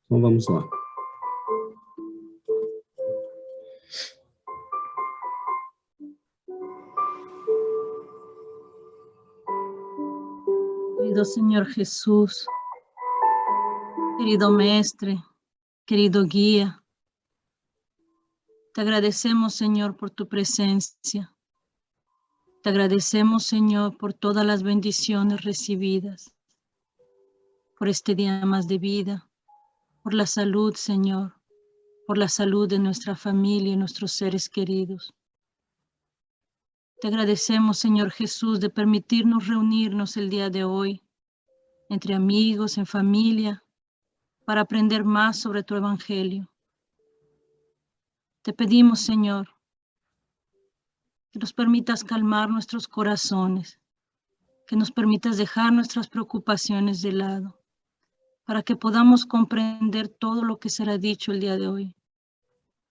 Então vamos lá. Querido Señor Jesús, querido Mestre, querido Guía, te agradecemos, Señor, por tu presencia. Te agradecemos, Señor, por todas las bendiciones recibidas, por este día más de vida, por la salud, Señor, por la salud de nuestra familia y nuestros seres queridos. Te agradecemos, Señor Jesús, de permitirnos reunirnos el día de hoy, entre amigos, en familia, para aprender más sobre tu Evangelio. Te pedimos, Señor, que nos permitas calmar nuestros corazones, que nos permitas dejar nuestras preocupaciones de lado, para que podamos comprender todo lo que será dicho el día de hoy,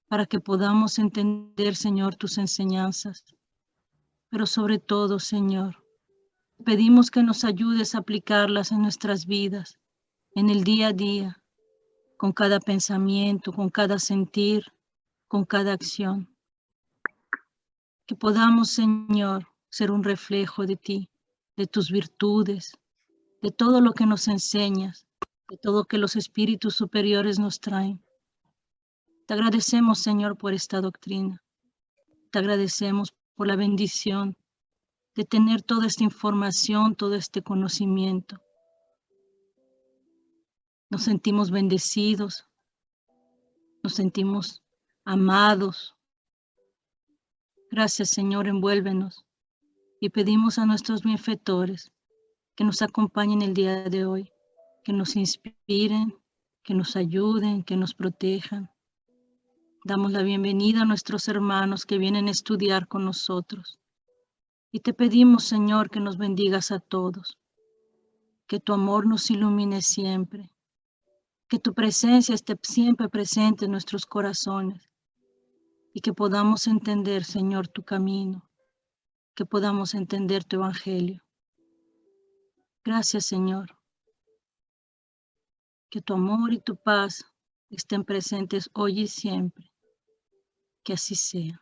para que podamos entender, Señor, tus enseñanzas. Pero sobre todo, Señor, pedimos que nos ayudes a aplicarlas en nuestras vidas, en el día a día, con cada pensamiento, con cada sentir, con cada acción. Que podamos, Señor, ser un reflejo de ti, de tus virtudes, de todo lo que nos enseñas, de todo que los espíritus superiores nos traen. Te agradecemos, Señor, por esta doctrina. Te agradecemos por la bendición de tener toda esta información, todo este conocimiento. Nos sentimos bendecidos, nos sentimos amados. Gracias, Señor, envuélvenos y pedimos a nuestros benefactores que nos acompañen el día de hoy, que nos inspiren, que nos ayuden, que nos protejan. Damos la bienvenida a nuestros hermanos que vienen a estudiar con nosotros. Y te pedimos, Señor, que nos bendigas a todos, que tu amor nos ilumine siempre, que tu presencia esté siempre presente en nuestros corazones y que podamos entender, Señor, tu camino, que podamos entender tu evangelio. Gracias, Señor. Que tu amor y tu paz estén presentes hoy y siempre. Que así sea.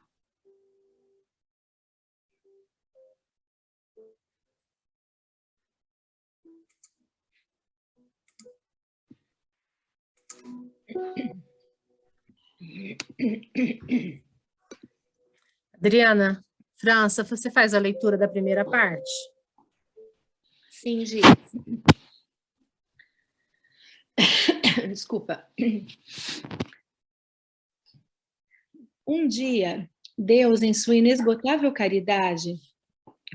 Adriana, França, você faz a leitura da primeira parte? Sim, Gi. Desculpa. Um dia, Deus, em sua inesgotável caridade,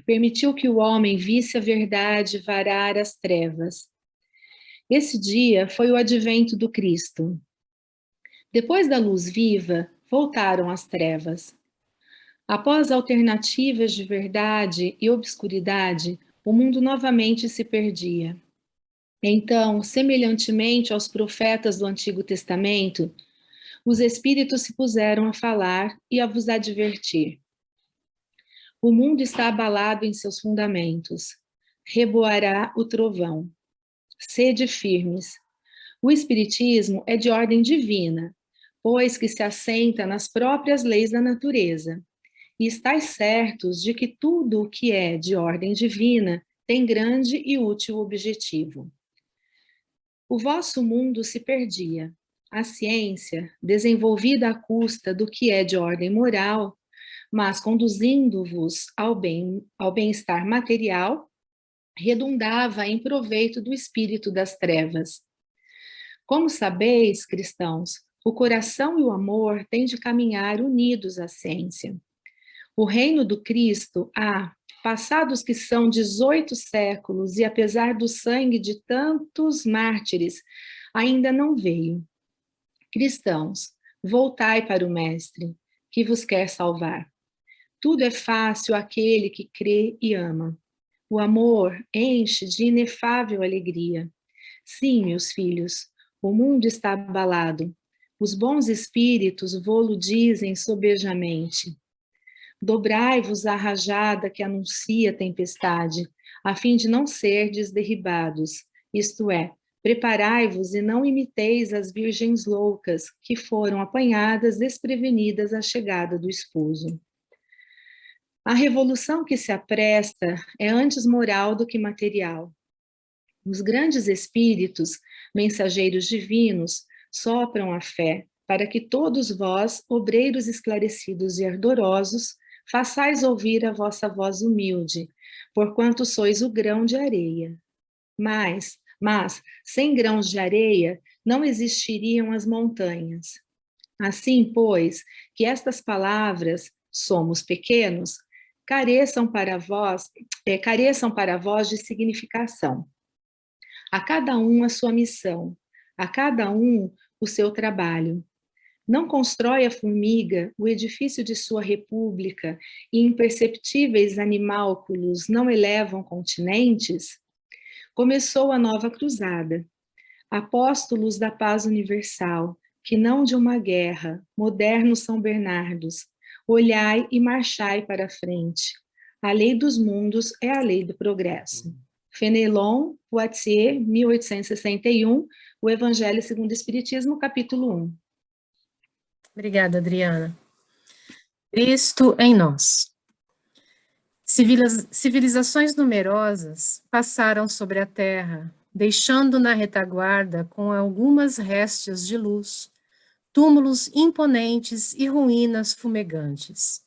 permitiu que o homem visse a verdade varar as trevas. Esse dia foi o advento do Cristo. Depois da luz viva, voltaram as trevas. Após alternativas de verdade e obscuridade, o mundo novamente se perdia. Então, semelhantemente aos profetas do Antigo Testamento, os espíritos se puseram a falar e a vos advertir. O mundo está abalado em seus fundamentos. Reboará o trovão. Sede firmes. O espiritismo é de ordem divina, pois que se assenta nas próprias leis da natureza. E estais certos de que tudo o que é de ordem divina tem grande e útil objetivo. O vosso mundo se perdia. A ciência, desenvolvida à custa do que é de ordem moral, mas conduzindo-vos ao bem-estar material, redundava em proveito do espírito das trevas. Como sabeis, cristãos, o coração e o amor têm de caminhar unidos à ciência. O reino do Cristo há, passados que são 18 séculos, e apesar do sangue de tantos mártires, ainda não veio. Cristãos, voltai para o Mestre, que vos quer salvar. Tudo é fácil àquele que crê e ama. O amor enche de inefável alegria. Sim, meus filhos, o mundo está abalado. Os bons espíritos vô-lo dizem sobejamente. Dobrai-vos a rajada que anuncia a tempestade, a fim de não serdes derribados, isto é, Preparai-vos e não imiteis as virgens loucas, que foram apanhadas desprevenidas à chegada do esposo. A revolução que se apresta é antes moral do que material. Os grandes espíritos, mensageiros divinos, sopram a fé, para que todos vós, obreiros esclarecidos e ardorosos, façais ouvir a vossa voz humilde, porquanto sois o grão de areia. Mas, sem grãos de areia, não existiriam as montanhas. Assim, pois, que estas palavras, somos pequenos, careçam para vós de significação. A cada um a sua missão, a cada um o seu trabalho. Não constrói a formiga o edifício de sua república e imperceptíveis animálculos não elevam continentes? Começou a nova cruzada. Apóstolos da paz universal, que não de uma guerra, modernos São Bernardos, olhai e marchai para a frente. A lei dos mundos é a lei do progresso. Fenelon, Poitiers, 1861, o Evangelho segundo o Espiritismo, capítulo 1. Obrigada, Adriana. Cristo em nós. Civilizações numerosas passaram sobre a Terra, deixando na retaguarda, com algumas réstias de luz, túmulos imponentes e ruínas fumegantes.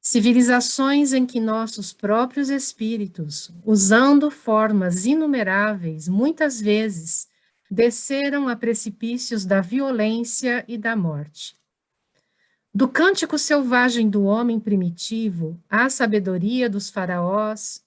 Civilizações em que nossos próprios espíritos, usando formas inumeráveis, muitas vezes, desceram a precipícios da violência e da morte. Do cântico selvagem do homem primitivo à sabedoria dos faraós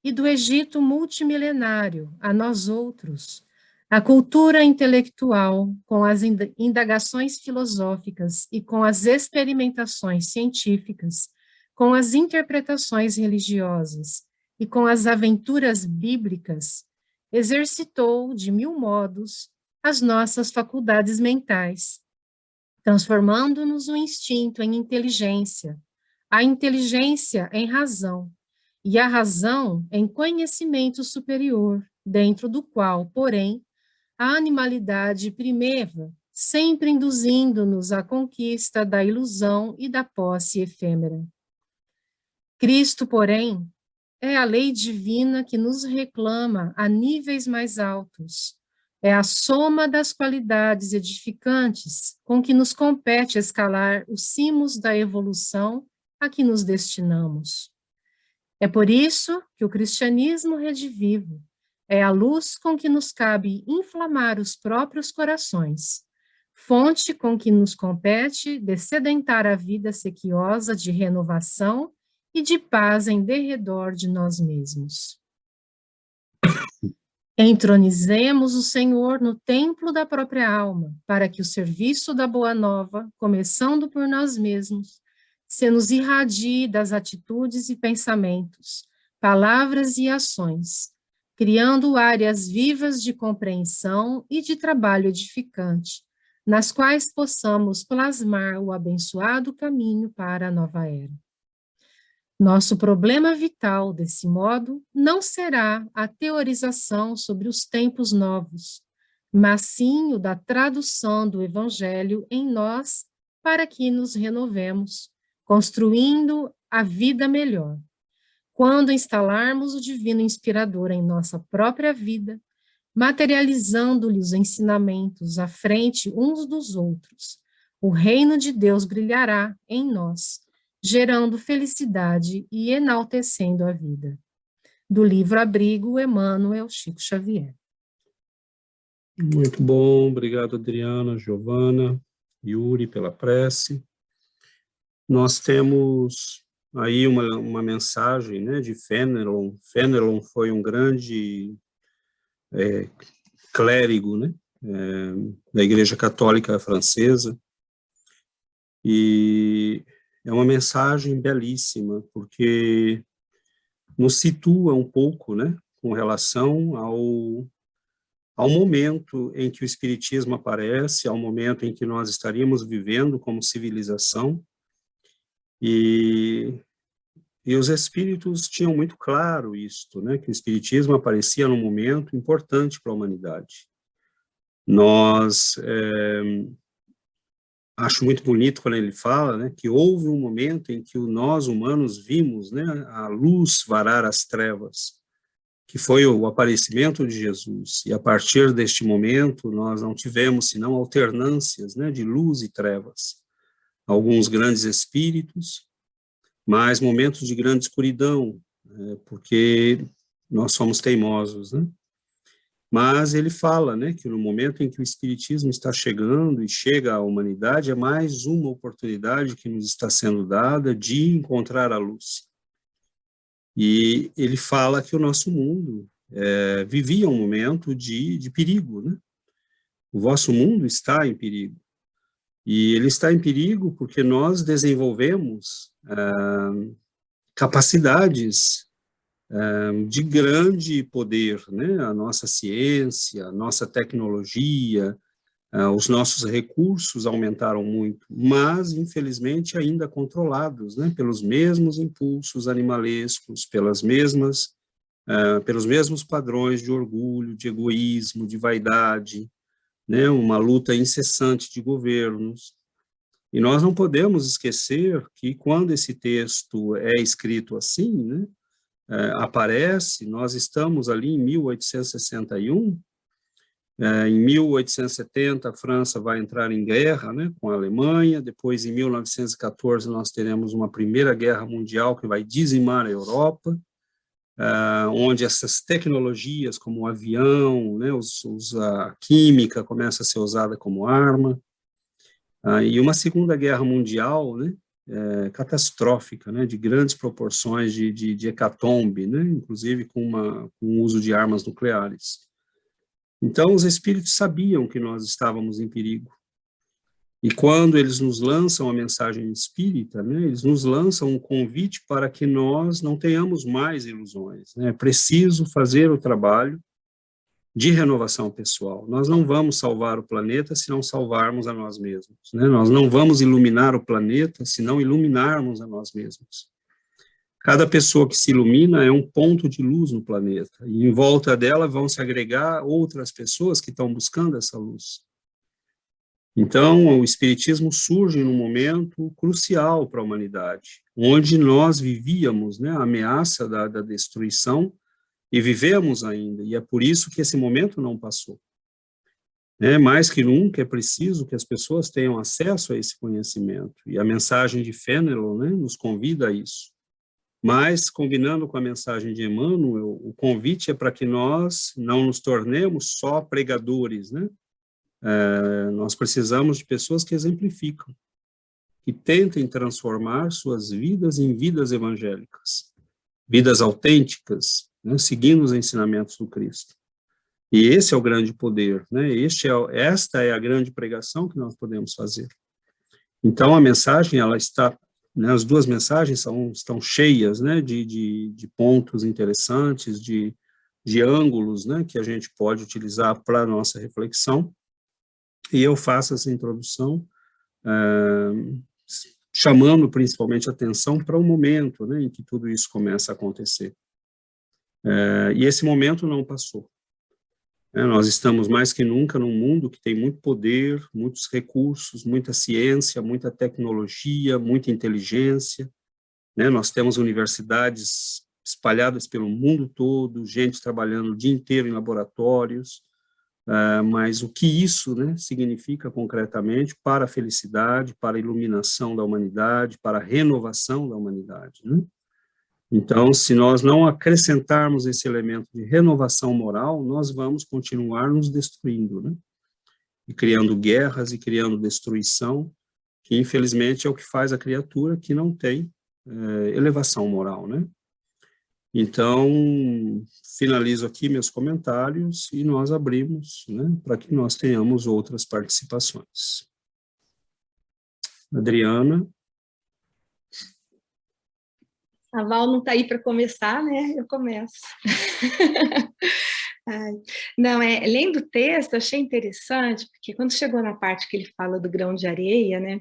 e do Egito multimilenário a nós outros, a cultura intelectual, com as indagações filosóficas e com as experimentações científicas, com as interpretações religiosas e com as aventuras bíblicas, exercitou, de mil modos, as nossas faculdades mentais, transformando-nos o instinto em inteligência, a inteligência em razão, e a razão em conhecimento superior, dentro do qual, porém, a animalidade primeva, sempre induzindo-nos à conquista da ilusão e da posse efêmera. Cristo, porém, é a lei divina que nos reclama a níveis mais altos. É a soma das qualidades edificantes com que nos compete escalar os cimos da evolução a que nos destinamos. É por isso que o cristianismo redivivo é a luz com que nos cabe inflamar os próprios corações, fonte com que nos compete dessedentar a vida sequiosa de renovação e de paz em derredor de nós mesmos. Entronizemos o Senhor no templo da própria alma, para que o serviço da Boa Nova, começando por nós mesmos, se nos irradie das atitudes e pensamentos, palavras e ações, criando áreas vivas de compreensão e de trabalho edificante, nas quais possamos plasmar o abençoado caminho para a nova era. Nosso problema vital, desse modo, não será a teorização sobre os tempos novos, mas sim o da tradução do Evangelho em nós para que nos renovemos, construindo a vida melhor. Quando instalarmos o Divino Inspirador em nossa própria vida, materializando-lhe os ensinamentos à frente uns dos outros, o reino de Deus brilhará em nós, gerando felicidade e enaltecendo a vida. Do livro Abrigo, Emmanuel Chico Xavier. Muito bom, obrigado Adriana, Giovana, Yuri pela prece. Nós temos aí uma mensagem, né, de Fenelon. Fenelon foi um grande clérigo, né, da Igreja Católica Francesa, e é uma mensagem belíssima, porque nos situa um pouco, né, com relação ao momento em que o Espiritismo aparece, ao momento em que nós estaríamos vivendo como civilização, e os Espíritos tinham muito claro isto, né, que o Espiritismo aparecia num momento importante para a humanidade. Nós, acho muito bonito quando ele fala, né, que houve um momento em que nós humanos vimos, né, a luz varar as trevas, que foi o aparecimento de Jesus, e a partir deste momento nós não tivemos senão alternâncias, né, de luz e trevas, alguns grandes espíritos, mas momentos de grande escuridão, porque nós somos teimosos, né? Mas ele fala, né, que no momento em que o Espiritismo está chegando e chega à humanidade, é mais uma oportunidade que nos está sendo dada de encontrar a luz. E ele fala que o nosso mundo vivia um momento de perigo, né? O vosso mundo está em perigo. E ele está em perigo porque nós desenvolvemos capacidades de grande poder, né? A nossa ciência, a nossa tecnologia, os nossos recursos aumentaram muito, mas, infelizmente, ainda controlados, né? Pelos mesmos impulsos animalescos, pelos mesmos padrões de orgulho, de egoísmo, de vaidade, né? Uma luta incessante de governos. E nós não podemos esquecer que quando esse texto é escrito assim, né? Aparece, nós estamos ali em 1861, em 1870 a França vai entrar em guerra, né, com a Alemanha, depois em 1914 nós teremos uma primeira guerra mundial que vai dizimar a Europa, onde essas tecnologias como o avião, né, a química começa a ser usada como arma, e uma segunda guerra mundial, né, catastrófica, né, de grandes proporções de hecatombe, né, inclusive com o uso de armas nucleares. Então, os espíritos sabiam que nós estávamos em perigo. E quando eles nos lançam a mensagem espírita, né, eles nos lançam um convite para que nós não tenhamos mais ilusões. Né? É preciso fazer o trabalho de renovação pessoal. Nós não vamos salvar o planeta se não salvarmos a nós mesmos, né? Nós não vamos iluminar o planeta se não iluminarmos a nós mesmos. Cada pessoa que se ilumina é um ponto de luz no planeta, e em volta dela vão se agregar outras pessoas que estão buscando essa luz. Então, o Espiritismo surge num momento crucial para a humanidade, onde nós vivíamos, né, a ameaça da destruição, e vivemos ainda, e é por isso que esse momento não passou. Mais que nunca é preciso que as pessoas tenham acesso a esse conhecimento, e a mensagem de Fénelon, né, nos convida a isso. Mas, combinando com a mensagem de Emmanuel, o convite é para que nós não nos tornemos só pregadores, né? Nós precisamos de pessoas que exemplificam, que tentem transformar suas vidas em vidas evangélicas, vidas autênticas, né, seguindo os ensinamentos do Cristo. E esse é o grande poder, né? Esta é a grande pregação que nós podemos fazer. Então, a mensagem, ela está, né, as duas mensagens estão cheias, né, de pontos interessantes, de ângulos, né, que a gente pode utilizar para a nossa reflexão. E eu faço essa introdução chamando principalmente atenção para o momento, né, em que tudo isso começa a acontecer. E esse momento não passou. Nós estamos mais que nunca num mundo que tem muito poder, muitos recursos, muita ciência, muita tecnologia, muita inteligência, né? Nós temos universidades espalhadas pelo mundo todo, gente trabalhando o dia inteiro em laboratórios, mas o que isso, né, significa concretamente para a felicidade, para a iluminação da humanidade, para a renovação da humanidade, né? Então, se nós não acrescentarmos esse elemento de renovação moral, nós vamos continuar nos destruindo, né? E criando guerras e criando destruição, que infelizmente é o que faz a criatura que não tem elevação moral, né? Então, finalizo aqui meus comentários e nós abrimos, né, para que nós tenhamos outras participações. Adriana. A Val não está aí para começar, né? Eu começo. Não, lendo o texto, achei interessante, porque quando chegou na parte que ele fala do grão de areia, né?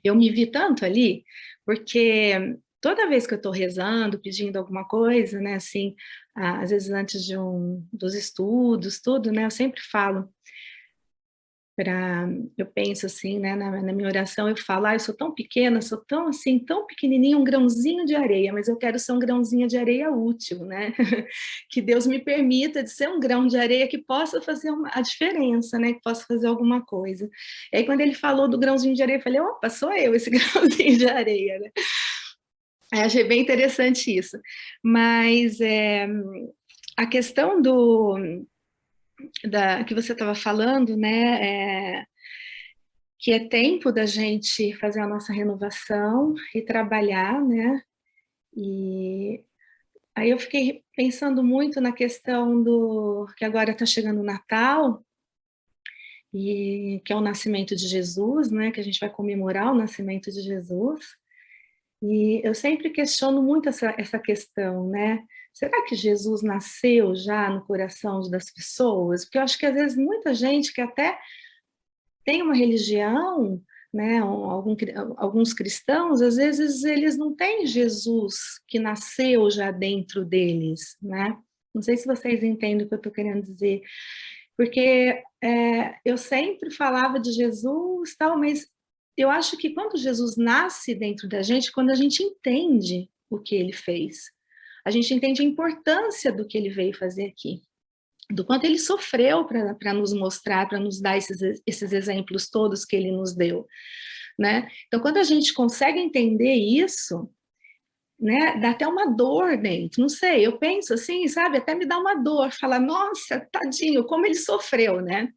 Eu me vi tanto ali, porque toda vez que eu estou rezando, pedindo alguma coisa, né, assim, às vezes antes dos estudos, tudo, né, eu sempre falo eu penso assim, né, na minha oração, eu falo, eu sou tão pequena, sou tão assim, tão pequenininha, um grãozinho de areia, mas eu quero ser um grãozinho de areia útil, né, que Deus me permita de ser um grão de areia que possa fazer a diferença, né, que possa fazer alguma coisa. E aí, quando ele falou do grãozinho de areia, eu falei, opa, sou eu esse grãozinho de areia, né. Eu achei bem interessante isso. Mas a questão que você estava falando, né, que é tempo da gente fazer a nossa renovação e trabalhar, né, e aí eu fiquei pensando muito na questão que agora está chegando o Natal, e que é o nascimento de Jesus, né, que a gente vai comemorar o nascimento de Jesus, e eu sempre questiono muito essa questão, né, será que Jesus nasceu já no coração das pessoas? Porque eu acho que às vezes muita gente que até tem uma religião, né, alguns cristãos, às vezes eles não têm Jesus que nasceu já dentro deles, né? Não sei se vocês entendem o que eu estou querendo dizer, porque eu sempre falava de Jesus, tal, mas eu acho que quando Jesus nasce dentro da gente, quando a gente entende o que ele fez, a gente entende a importância do que ele veio fazer aqui, do quanto ele sofreu para nos mostrar, para nos dar esses exemplos todos que ele nos deu, né? Então, quando a gente consegue entender isso, né, dá até uma dor dentro, não sei, eu penso assim, sabe, até me dá uma dor, falar, nossa, tadinho, como ele sofreu, né?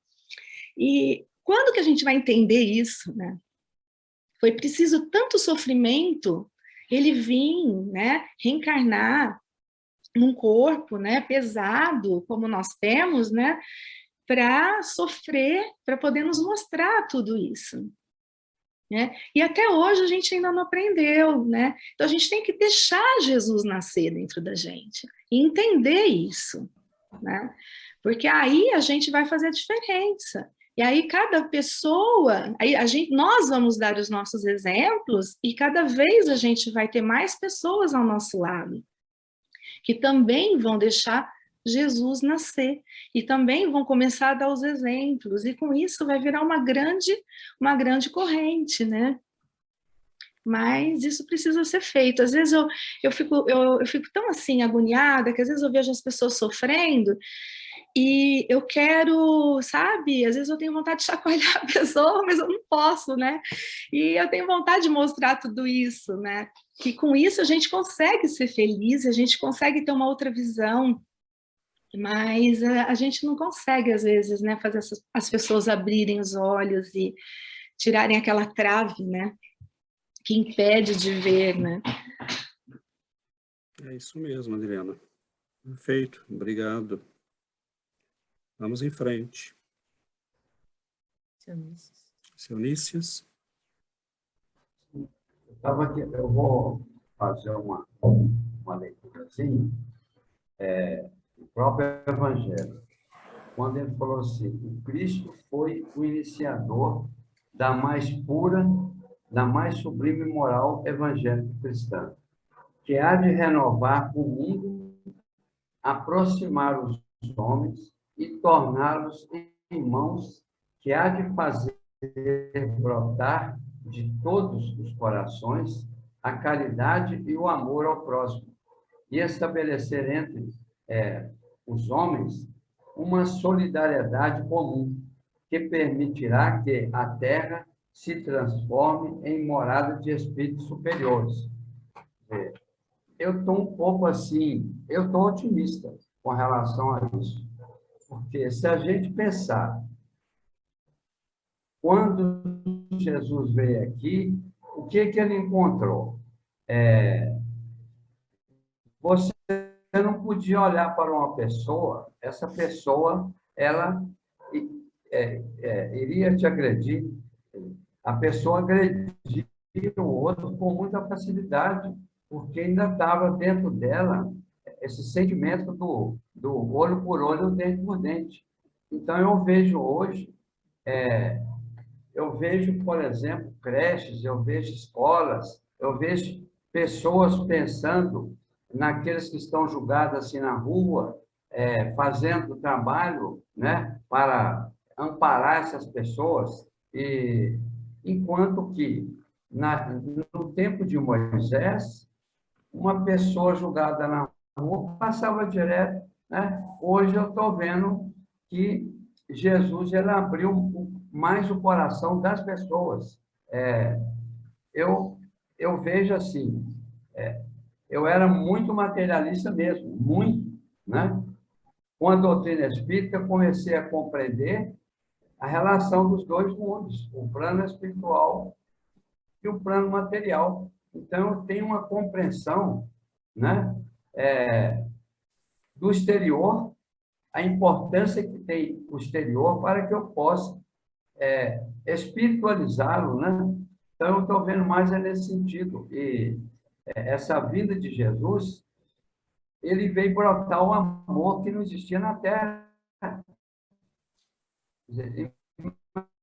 E quando que a gente vai entender isso, né? Foi preciso tanto sofrimento, ele vir, né, reencarnar num corpo, né, pesado, como nós temos, né, para sofrer, para poder nos mostrar tudo isso, né? E até hoje a gente ainda não aprendeu, né? Então a gente tem que deixar Jesus nascer dentro da gente e entender isso, né? Porque aí a gente vai fazer a diferença. E aí cada pessoa, nós vamos dar os nossos exemplos e cada vez a gente vai ter mais pessoas ao nosso lado que também vão deixar Jesus nascer e também vão começar a dar os exemplos, e com isso vai virar uma grande corrente, né? Mas isso precisa ser feito. Às vezes eu fico tão assim agoniada que às vezes eu vejo as pessoas sofrendo e eu quero, sabe, às vezes eu tenho vontade de chacoalhar a pessoa, mas eu não posso, né? E eu tenho vontade de mostrar tudo isso, né? Que com isso a gente consegue ser feliz, a gente consegue ter uma outra visão, mas a gente não consegue, às vezes, né, fazer as pessoas abrirem os olhos e tirarem aquela trave, né, que impede de ver, né? É isso mesmo, Adriana. Perfeito, obrigado. Vamos em frente. Seu Nícias. Eu vou fazer uma leitura assim, o próprio Evangelho, quando ele falou assim, o Cristo foi o iniciador da mais pura, da mais sublime moral evangélica cristã, que há de renovar o mundo, aproximar os homens e torná-los irmãos, que há de fazer brotar de todos os corações a caridade e o amor ao próximo, e estabelecer entre os homens uma solidariedade comum, que permitirá que a Terra se transforme em morada de espíritos superiores. Eu estou um pouco assim, eu estou otimista com relação a isso, porque se a gente pensar, quando Jesus veio aqui, o que ele encontrou? Você não podia olhar para uma pessoa, essa pessoa, ela iria te agredir. A pessoa agredia o outro com muita facilidade, porque ainda estava dentro dela esse sentimento do olho por olho, dente por dente. Então, eu vejo hoje, por exemplo, creches, eu vejo escolas, eu vejo pessoas pensando naqueles que estão julgados assim na rua, fazendo trabalho, né, para amparar essas pessoas, e enquanto que no tempo de Moisés, uma pessoa julgada na rua passava direto, né? Hoje eu estou vendo que Jesus ele abriu mais o coração das pessoas. Eu vejo assim, eu era muito materialista mesmo, muito, né? Com a doutrina espírita, eu comecei a compreender a relação dos dois mundos, o plano espiritual e o plano material. Então, eu tenho uma compreensão, né, do exterior, a importância que tem o exterior para que eu possa espiritualizá-lo, né? Então, eu estou vendo mais nesse sentido. E essa vinda de Jesus, ele veio brotar um amor que não existia na Terra.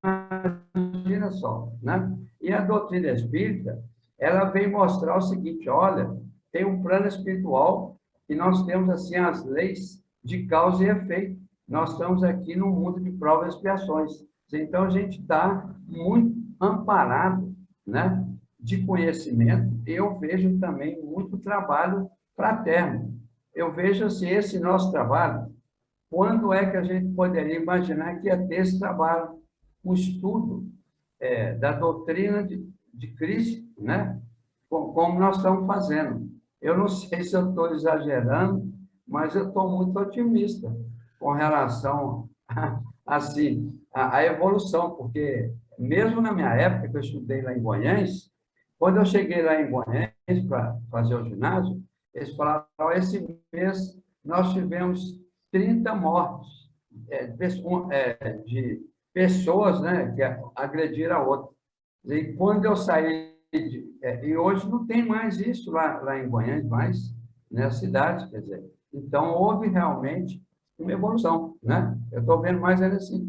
Imagina só, né? E a doutrina espírita, ela vem mostrar o seguinte, olha, tem um plano espiritual e nós temos, assim, as leis de causa e efeito. Nós estamos aqui no mundo de provas e expiações. Então, a gente está muito amparado, né, de conhecimento. Eu vejo também muito trabalho fraterno. Eu vejo, assim, esse nosso trabalho, quando é que a gente poderia imaginar que ia ter esse trabalho? O estudo da doutrina de Cristo, né? Como nós estamos fazendo. Eu não sei se eu estou exagerando, mas eu estou muito otimista com relação assim, a evolução, porque mesmo na minha época, que eu estudei lá em Guanhães, quando eu cheguei lá em Guanhães para fazer o ginásio, eles falaram, esse mês nós tivemos 30 mortes de pessoas, né, que agrediram a outra. E quando eu saí, e hoje não tem mais isso lá em Goiânia, mais na cidade, quer dizer. Então, houve realmente uma evolução, né? Eu estou vendo mais assim,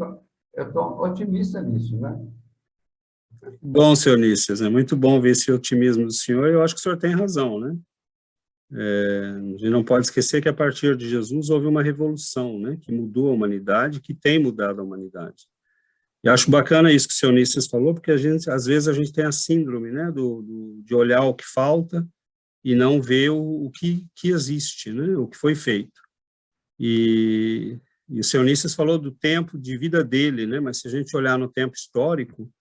eu estou otimista nisso, né? Bom, senhor Nícias, é muito bom ver esse otimismo do senhor, e eu acho que o senhor tem razão, né? A gente não pode esquecer que a partir de Jesus houve uma revolução, né, que mudou a humanidade, que tem mudado a humanidade. E acho bacana isso que o senhor Nícias falou, porque às vezes a gente tem a síndrome, né, de olhar o que falta e não ver o que existe, né, o que foi feito. E o senhor Nícias falou do tempo de vida dele, né, mas se a gente olhar no tempo histórico,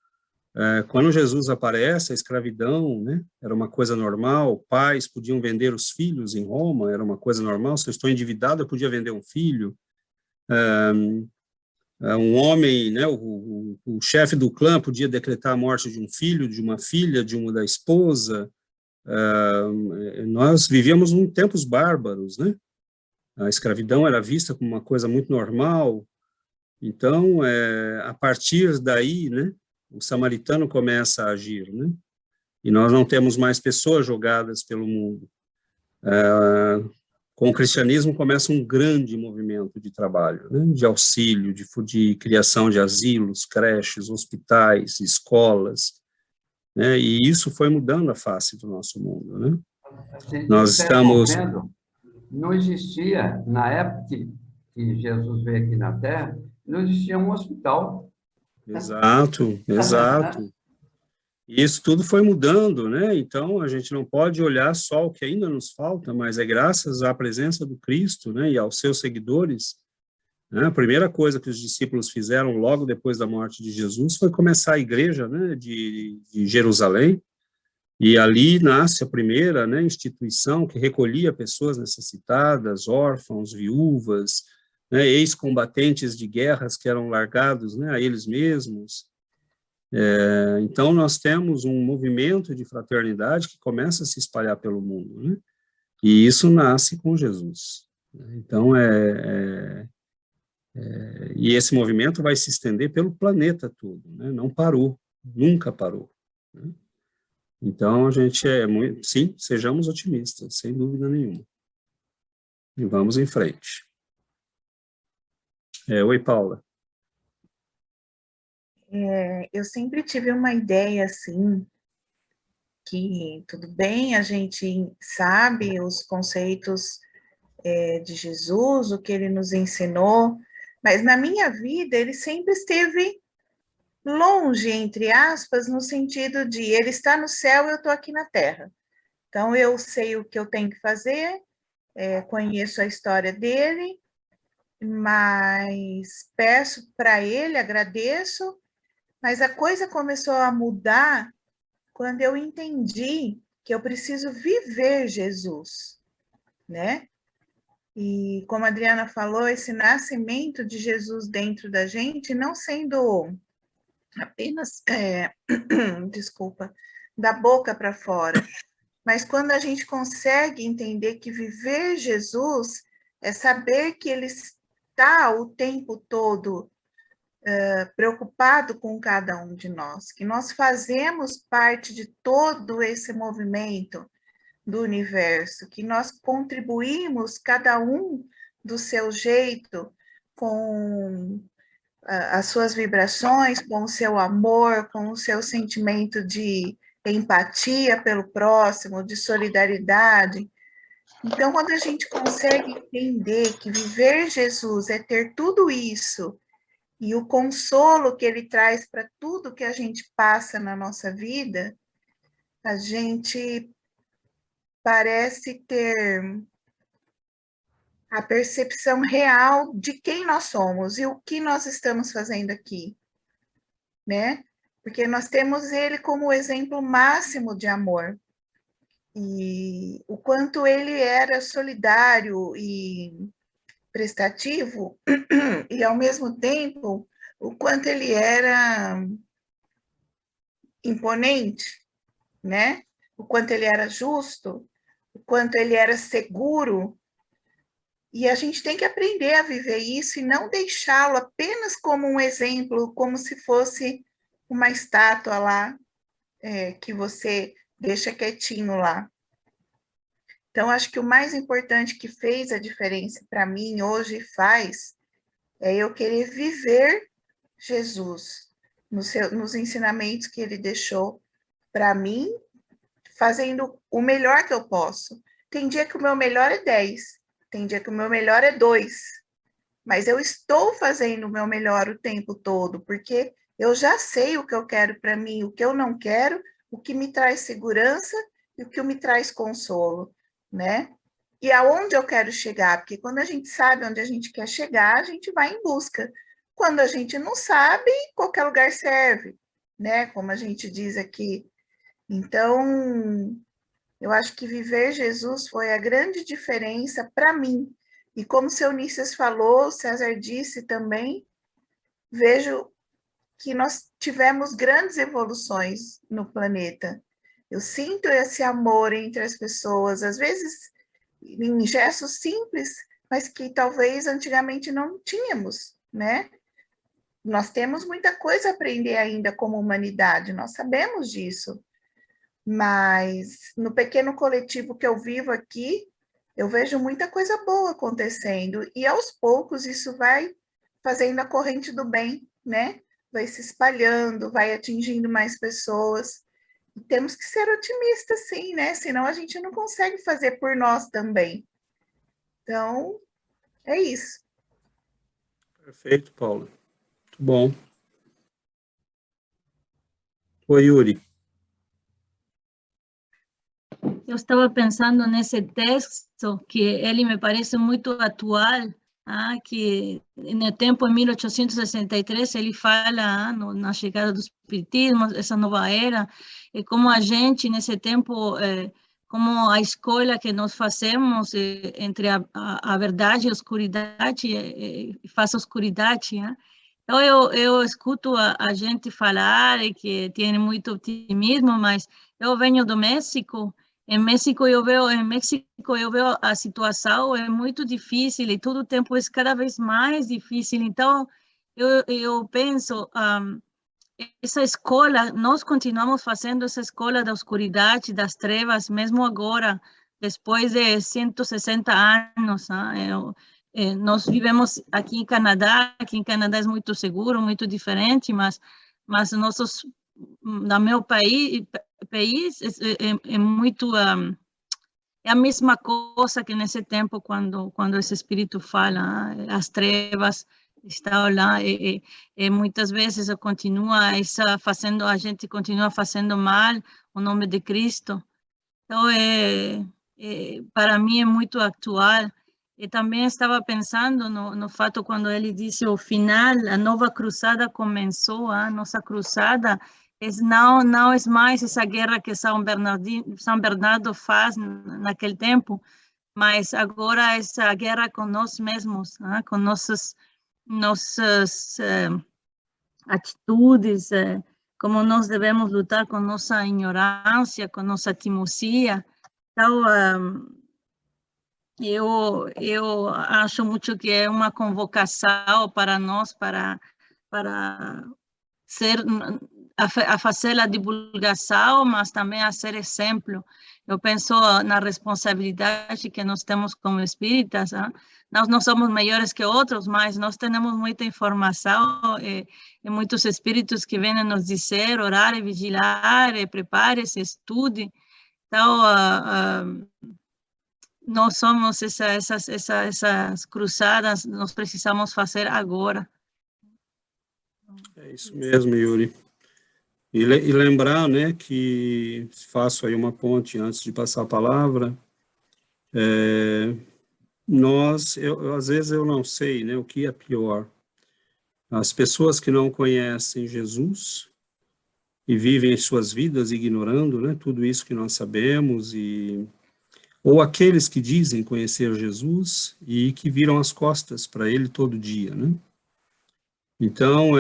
quando Jesus aparece, a escravidão, né, era uma coisa normal, pais podiam vender os filhos em Roma, era uma coisa normal, se eu estou endividado, eu podia vender um filho. Um homem, né, o chefe do clã podia decretar a morte de um filho, de uma filha, da esposa. Nós vivíamos em tempos bárbaros, né? A escravidão era vista como uma coisa muito normal. Então, a partir daí, né, o samaritano começa a agir, né? E nós não temos mais pessoas jogadas pelo mundo. Com o cristianismo começa um grande movimento de trabalho, né? De auxílio, de criação de asilos, creches, hospitais, escolas, né? E isso foi mudando a face do nosso mundo, né? Nós estamos... Não existia, na época que Jesus veio aqui na Terra, não existia um hospital. Exato, exato. E isso tudo foi mudando, né? Então, a gente não pode olhar só o que ainda nos falta, mas é graças à presença do Cristo, né, e aos seus seguidores, né? A primeira coisa que os discípulos fizeram logo depois da morte de Jesus foi começar a igreja, né, de Jerusalém, e ali nasce a primeira, né, instituição que recolhia pessoas necessitadas, órfãos, viúvas, né, ex-combatentes de guerras que eram largados, né, a eles mesmos. Então, nós temos um movimento de fraternidade que começa a se espalhar pelo mundo, né? E isso nasce com Jesus. Então, e esse movimento vai se estender pelo planeta todo, né? Não parou, nunca parou, né? Então, a gente sim, sejamos otimistas, sem dúvida nenhuma. E vamos em frente. Oi, Paula. Eu sempre tive uma ideia, assim, que tudo bem, a gente sabe os conceitos de Jesus, o que ele nos ensinou, mas na minha vida ele sempre esteve longe, entre aspas, no sentido de ele está no céu e eu estou aqui na terra. Então, eu sei o que eu tenho que fazer, conheço a história dele, mas peço para ele, agradeço, mas a coisa começou a mudar quando eu entendi que eu preciso viver Jesus, né? E como a Adriana falou, esse nascimento de Jesus dentro da gente, não sendo apenas, desculpa, da boca para fora, mas quando a gente consegue entender que viver Jesus é saber que ele está o tempo todo preocupado com cada um de nós, que nós fazemos parte de todo esse movimento do universo, que nós contribuímos, cada um do seu jeito, com as suas vibrações, com o seu amor, com o seu sentimento de empatia pelo próximo, de solidariedade. Então, quando a gente consegue entender que viver Jesus é ter tudo isso, e o consolo que ele traz para tudo que a gente passa na nossa vida, a gente parece ter a percepção real de quem nós somos e o que nós estamos fazendo aqui, né? Porque nós temos ele como o exemplo máximo de amor. E o quanto ele era solidário e prestativo, e ao mesmo tempo, o quanto ele era imponente, né? O quanto ele era justo, o quanto ele era seguro. E a gente tem que aprender a viver isso e não deixá-lo apenas como um exemplo, como se fosse uma estátua lá, que você deixa quietinho lá. Então, acho que o mais importante que fez a diferença para mim hoje faz é eu querer viver Jesus nos ensinamentos que ele deixou para mim, fazendo o melhor que eu posso. Tem dia que o meu melhor é 10, tem dia que o meu melhor é 2, mas eu estou fazendo o meu melhor o tempo todo, porque eu já sei o que eu quero para mim, o que eu não quero, o que me traz segurança e o que me traz consolo, né? E aonde eu quero chegar, porque quando a gente sabe onde a gente quer chegar, a gente vai em busca. Quando a gente não sabe, qualquer lugar serve, né? Como a gente diz aqui. Então, eu acho que viver Jesus foi a grande diferença para mim. E como o seu Nícias falou, o César disse também, vejo que nós tivemos grandes evoluções no planeta. Eu sinto esse amor entre as pessoas, às vezes em gestos simples, mas que talvez antigamente não tínhamos, né? Nós temos muita coisa a aprender ainda como humanidade, nós sabemos disso. Mas no pequeno coletivo que eu vivo aqui, eu vejo muita coisa boa acontecendo, e aos poucos isso vai fazendo a corrente do bem, né? Vai se espalhando, vai atingindo mais pessoas. E temos que ser otimistas, sim, né? Senão a gente não consegue fazer por nós também. Então, é isso. Perfeito, Paula. Muito bom. Oi, Yuri. Eu estava pensando nesse texto, que ele me parece muito atual, que no tempo, em 1863, ele fala na chegada do espiritismo, essa nova era, e como a gente, nesse tempo, como a escolha que nós fazemos entre a verdade e a escuridade, faz a escuridade, Então, eu escuto a gente falar e que tem muito optimismo, mas eu venho do México. Em México eu vejo a situação é muito difícil e todo o tempo é cada vez mais difícil. Então, eu penso, essa escola, nós continuamos fazendo essa escola da escuridade, das trevas, mesmo agora, depois de 160 anos. Nós vivemos aqui em Canadá é muito seguro, muito diferente, mas nossos no meu país é muito é a mesma coisa que nesse tempo quando esse espírito fala, as trevas estão lá e muitas vezes a gente continua fazendo mal o nome de Cristo. Então para mim é muito atual. E também estava pensando no fato quando ele disse o final, a nova cruzada começou, a nossa cruzada não é mais essa guerra que São Bernardo faz naquele tempo, mas agora essa guerra com nós mesmos, com nossas atitudes, como nós devemos lutar com nossa ignorância, com nossa teimosia. Então, eu acho muito que é uma convocação para nós, para a fazer a divulgação, mas também a ser exemplo. Eu penso na responsabilidade que nós temos como espíritas. Nós não somos melhores que outros, mas nós temos muita informação e muitos espíritos que vêm nos dizer, orar e vigilar, prepare-se, estude. Então, nós somos essas cruzadas, nós precisamos fazer agora. É isso mesmo, Yuri. E lembrar, né, que faço aí uma ponte antes de passar a palavra, às vezes eu não sei, né, o que é pior. As pessoas que não conhecem Jesus e vivem suas vidas ignorando, né, tudo isso que nós sabemos, ou aqueles que dizem conhecer Jesus e que viram as costas para ele todo dia, né? Então,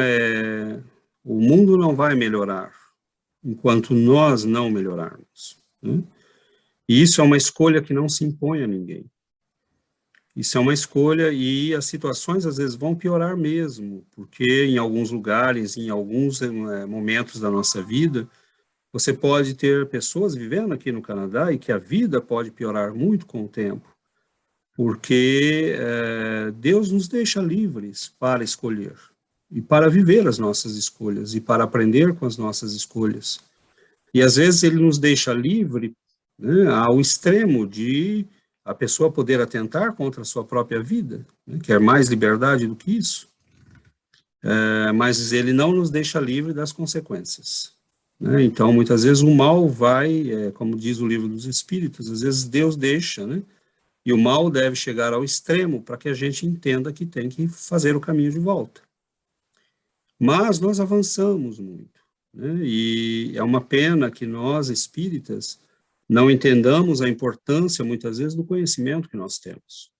o mundo não vai melhorar enquanto nós não melhorarmos, né? E isso é uma escolha que não se impõe a ninguém. Isso é uma escolha e as situações às vezes vão piorar mesmo, porque em alguns lugares, em alguns momentos da nossa vida, você pode ter pessoas vivendo aqui no Canadá e que a vida pode piorar muito com o tempo, porque Deus nos deixa livres para escolher e para viver as nossas escolhas e para aprender com as nossas escolhas. E às vezes ele nos deixa livre, né, ao extremo de a pessoa poder atentar contra a sua própria vida, né, quer mais liberdade do que isso, mas ele não nos deixa livre das consequências. Então, muitas vezes o mal vai, como diz o livro dos Espíritos, às vezes Deus deixa, né? E o mal deve chegar ao extremo para que a gente entenda que tem que fazer o caminho de volta. Mas nós avançamos muito, né? E é uma pena que nós, espíritas, não entendamos a importância, muitas vezes, do conhecimento que nós temos.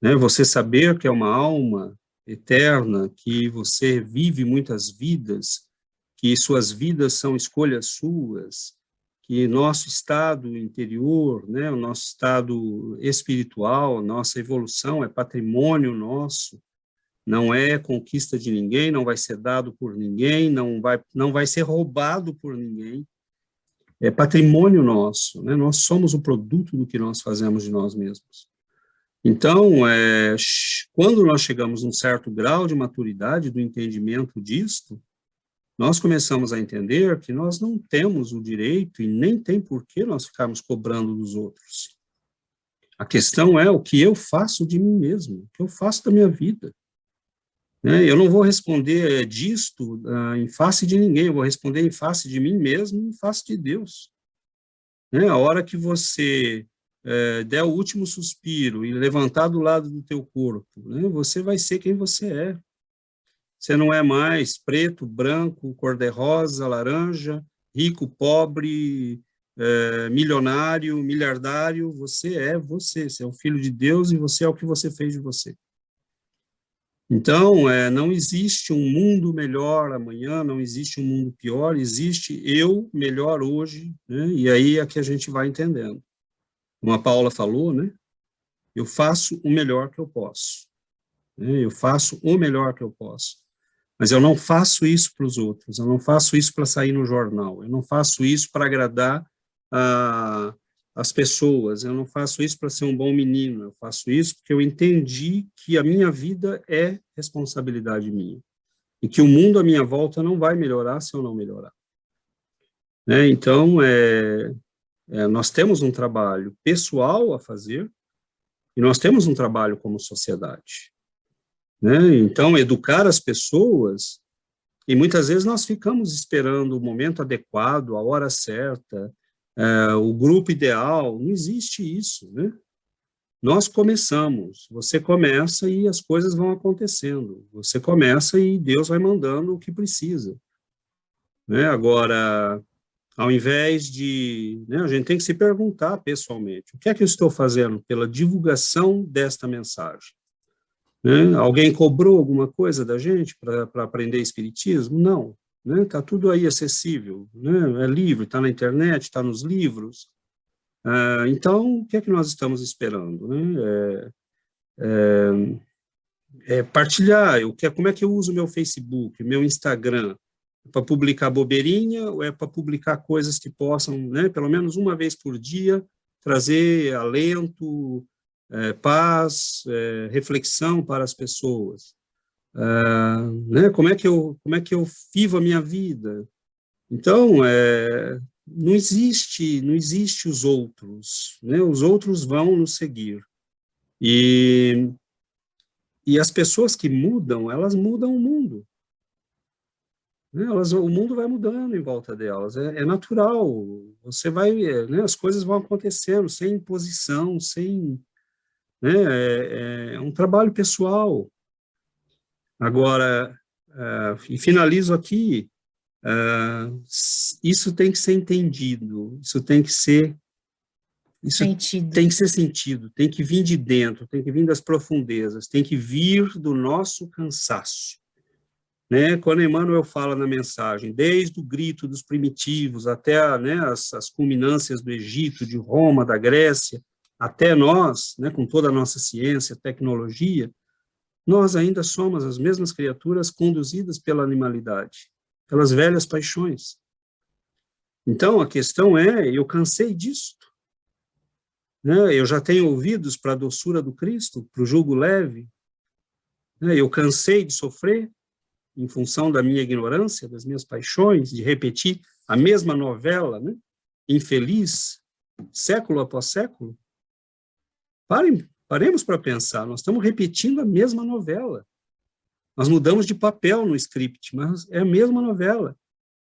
Né? Você saber que é uma alma eterna, que você vive muitas vidas, que suas vidas são escolhas suas, que nosso estado interior, né, o nosso estado espiritual, nossa evolução é patrimônio nosso, não é conquista de ninguém, não vai ser dado por ninguém, não vai ser roubado por ninguém, é patrimônio nosso, né, nós somos o produto do que nós fazemos de nós mesmos. Então, quando nós chegamos num certo grau de maturidade do entendimento disto, nós começamos a entender que nós não temos o direito e nem tem por que nós ficarmos cobrando dos outros. A questão é o que eu faço de mim mesmo, o que eu faço da minha vida. Né? Eu não vou responder disto em face de ninguém, eu vou responder em face de mim mesmo, em face de Deus. Né? A hora que você der o último suspiro e levantar do lado do teu corpo, né? Você vai ser quem você é. Você não é mais preto, branco, cor-de-rosa, laranja, rico, pobre, milionário, miliardário. Você é você. Você é o filho de Deus e você é o que você fez de você. Então, não existe um mundo melhor amanhã, não existe um mundo pior, existe eu melhor hoje, né? E aí é que a gente vai entendendo. Como a Paula falou, né? Eu faço o melhor que eu posso. Né? Eu faço o melhor que eu posso. Mas eu não faço isso para os outros, eu não faço isso para sair no jornal, eu não faço isso para agradar as pessoas, eu não faço isso para ser um bom menino, eu faço isso porque eu entendi que a minha vida é responsabilidade minha, e que o mundo à minha volta não vai melhorar se eu não melhorar. né? Então, nós temos um trabalho pessoal a fazer e nós temos um trabalho como sociedade, né? Então, educar as pessoas, e muitas vezes nós ficamos esperando o momento adequado, a hora certa, o grupo ideal, não existe isso, né? Nós começamos, você começa e as coisas vão acontecendo, você começa e Deus vai mandando o que precisa, né? Agora, ao invés de, né, a gente tem que se perguntar pessoalmente, o que é que eu estou fazendo pela divulgação desta mensagem? Né? Alguém cobrou alguma coisa da gente para aprender Espiritismo? Não, né? Está tudo aí acessível, né? É livre, está na internet, está nos livros. Então, o que é que nós estamos esperando? Né? Partilhar, como é que eu uso meu Facebook, meu Instagram? Para publicar bobeirinha ou é para publicar coisas que possam, né, pelo menos uma vez por dia, trazer alento, paz, reflexão para as pessoas? Né, como é que eu vivo a minha vida? Então, não existe os outros, né? Os outros vão nos seguir. E as pessoas que mudam, elas mudam o mundo. Né? O mundo vai mudando em volta delas, é natural. Você vai, né, as coisas vão acontecendo sem imposição, sem, né, é um trabalho pessoal. Agora, e finalizo aqui, isso tem que ser entendido, isso tem que ser sentido, tem que vir de dentro, tem que vir das profundezas, tem que vir do nosso cansaço. Né? Quando Emmanuel fala na mensagem, desde o grito dos primitivos até, né, as culminâncias do Egito, de Roma, da Grécia, até nós, né, com toda a nossa ciência, tecnologia, nós ainda somos as mesmas criaturas conduzidas pela animalidade, pelas velhas paixões. Então, a questão eu cansei disto. Né? Eu já tenho ouvidos para a doçura do Cristo, para o jugo leve. Né? Eu cansei de sofrer, em função da minha ignorância, das minhas paixões, de repetir a mesma novela, né, infeliz, século após século. Paremos para pensar, nós estamos repetindo a mesma novela. Nós mudamos de papel no script, mas é a mesma novela.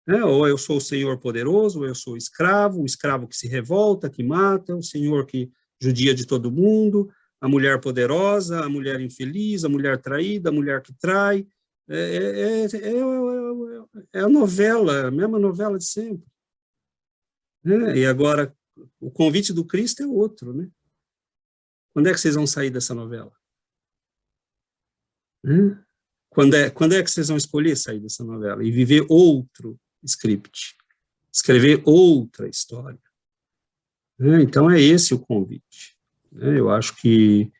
Né? Ou eu sou o Senhor poderoso, ou eu sou o escravo que se revolta, que mata, o Senhor que judia de todo mundo, a mulher poderosa, a mulher infeliz, a mulher traída, a mulher que trai. É a novela, a mesma novela de sempre. Né? E agora, o convite do Cristo é outro, né? Quando é que vocês vão sair dessa novela? Né? Quando é que vocês vão escolher sair dessa novela e viver outro script? Escrever outra história? Né? Então, é esse o convite. Né? Eu acho que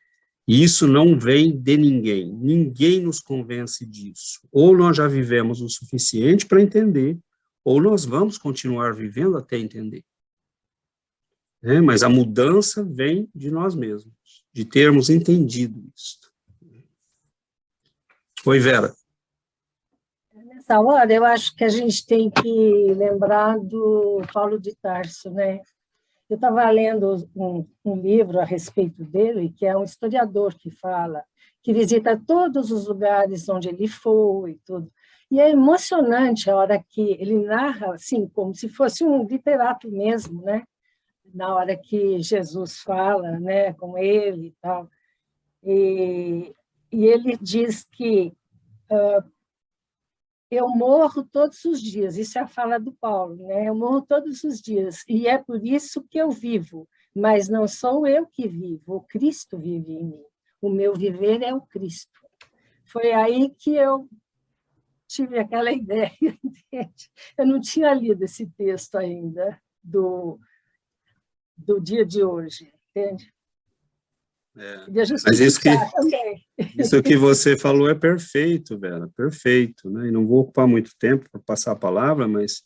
isso não vem de ninguém. Ninguém nos convence disso. Ou nós já vivemos o suficiente para entender, ou nós vamos continuar vivendo até entender. Mas a mudança vem de nós mesmos, de termos entendido isso. Oi, Vera. Nessa hora, eu acho que a gente tem que lembrar do Paulo de Tarso, né? Eu estava lendo um livro a respeito dele, que é um historiador que fala, que visita todos os lugares onde ele foi e tudo. E é emocionante a hora que ele narra, assim, como se fosse um literato mesmo, né? Na hora que Jesus fala, né, com ele e tal. E ele diz que eu morro todos os dias, isso é a fala do Paulo, né? Eu morro todos os dias, e é por isso que eu vivo, mas não sou eu que vivo, o Cristo vive em mim. O meu viver é o Cristo. Foi aí que eu tive aquela ideia, entende? Eu não tinha lido esse texto ainda do dia de hoje, entende? Mas isso que você falou é perfeito, Vera, perfeito, né? E não vou ocupar muito tempo para passar a palavra, mas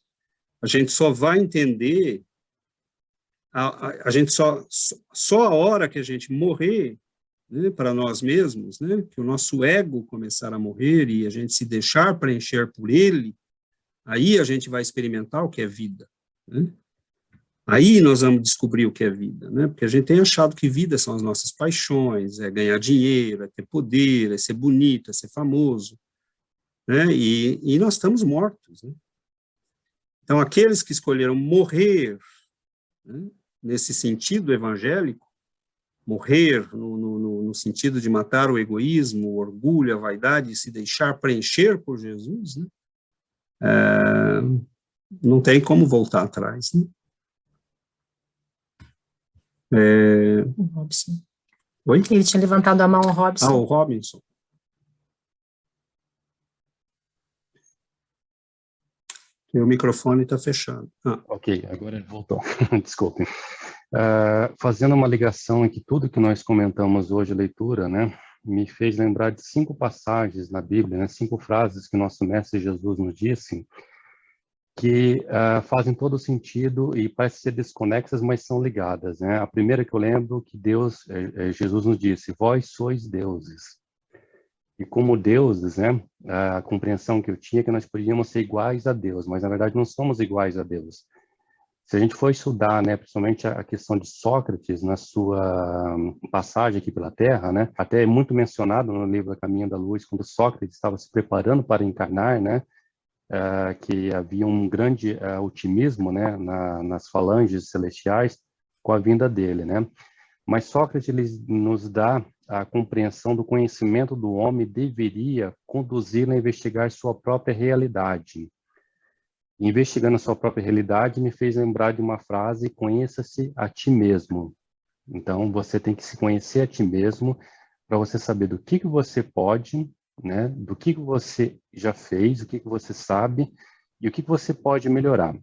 a gente só vai entender, a gente só a hora que a gente morrer, né, para nós mesmos, né, que o nosso ego começar a morrer e a gente se deixar preencher por ele, aí a gente vai experimentar o que é vida. né? Aí nós vamos descobrir o que é vida, né? Porque a gente tem achado que vida são as nossas paixões, é ganhar dinheiro, é ter poder, é ser bonito, é ser famoso, né? E nós estamos mortos, né? Então, aqueles que escolheram morrer, né, nesse sentido evangélico, morrer no sentido de matar o egoísmo, o orgulho, a vaidade, e se deixar preencher por Jesus, né? Não tem como voltar atrás, né? O Robson. Oi? Ele tinha levantado a mão, o Robson. O Robinson. O microfone está fechado. Ok, agora ele voltou. Desculpe. Fazendo uma ligação em que tudo que nós comentamos hoje, a leitura, né, me fez lembrar de 5 passagens na Bíblia, né, 5 frases que nosso Mestre Jesus nos disse, que fazem todo sentido e parecem ser desconexas, mas são ligadas, né? A primeira que eu lembro que Jesus nos disse: vós sois deuses. E como deuses, né, a compreensão que eu tinha é que nós podíamos ser iguais a Deus, mas na verdade não somos iguais a Deus. Se a gente for estudar, né, principalmente a questão de Sócrates na sua passagem aqui pela Terra, né, até é muito mencionado no livro A Caminho da Luz, quando Sócrates estava se preparando para encarnar, né, que havia um grande otimismo, né, nas falanges celestiais com a vinda dele, né? Mas Sócrates ele nos dá a compreensão do conhecimento do homem deveria conduzi-lo a investigar sua própria realidade. Investigando a sua própria realidade me fez lembrar de uma frase: conheça-se a ti mesmo. Então você tem que se conhecer a ti mesmo para você saber do que você pode, né, do que você já fez, o que você sabe e o que você pode melhorar.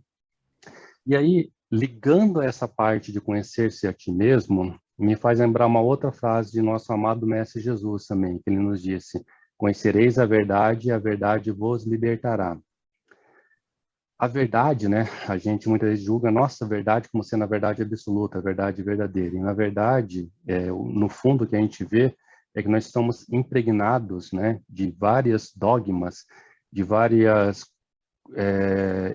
E aí, ligando essa parte de conhecer-se a ti mesmo, me faz lembrar uma outra frase de nosso amado Mestre Jesus também, que ele nos disse: conhecereis a verdade e a verdade vos libertará. A verdade, né, a gente muitas vezes julga a nossa verdade como sendo a verdade absoluta, a verdade verdadeira. E na verdade, no fundo o que a gente vê é que nós estamos impregnados, né, de vários dogmas, de vários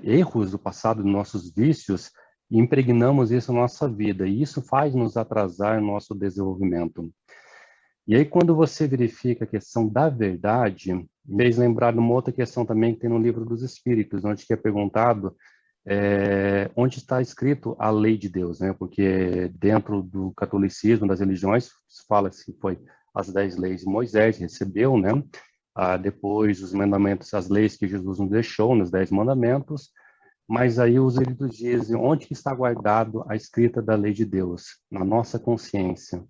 erros do passado, dos nossos vícios, e impregnamos isso na nossa vida. E isso faz nos atrasar no nosso desenvolvimento. E aí, quando você verifica a questão da verdade, me fez lembrar de uma outra questão também que tem no Livro dos Espíritos, onde que é perguntado onde está escrito a lei de Deus, né? Porque dentro do catolicismo, das religiões, fala-se que foi as 10 leis de Moisés, recebeu, né? Depois os mandamentos, as leis que Jesus nos deixou, nos 10 mandamentos, mas aí os espíritos dizem onde que está guardado a escrita da lei de Deus? Na nossa consciência.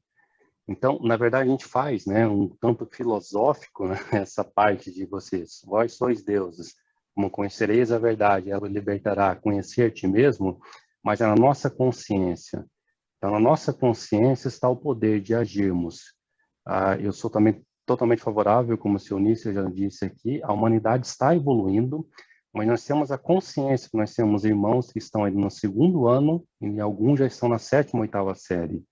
Então, na verdade, a gente faz, né, um tanto filosófico, né, essa parte de vocês. Vós sois deuses, como conhecereis a verdade, ela libertará, conhecer a ti mesmo, mas é na nossa consciência. Então, na nossa consciência está o poder de agirmos. Eu sou também totalmente favorável, como o senhor Nício já disse aqui, a humanidade está evoluindo, mas nós temos a consciência que nós temos irmãos que estão aí no 2º ano e alguns já estão na 7ª, 8ª série.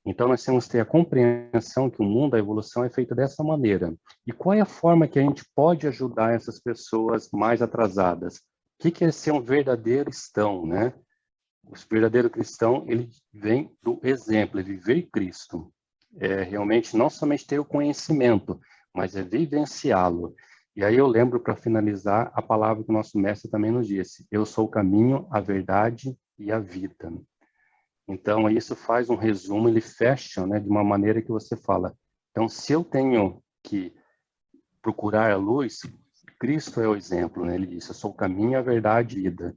Então, nós temos que ter a compreensão que o mundo, a evolução é feita dessa maneira. E qual é a forma que a gente pode ajudar essas pessoas mais atrasadas? O que é ser um verdadeiro cristão, né? O verdadeiro cristão, ele vem do exemplo, é viver Cristo. É realmente não somente ter o conhecimento, mas é vivenciá-lo. E aí eu lembro, para finalizar, a palavra que o nosso mestre também nos disse: eu sou o caminho, a verdade e a vida. Então, isso faz um resumo, ele fecha, né, de uma maneira que você fala. Então, se eu tenho que procurar a luz, Cristo é o exemplo, né? Ele disse: eu sou o caminho, a verdade e a vida.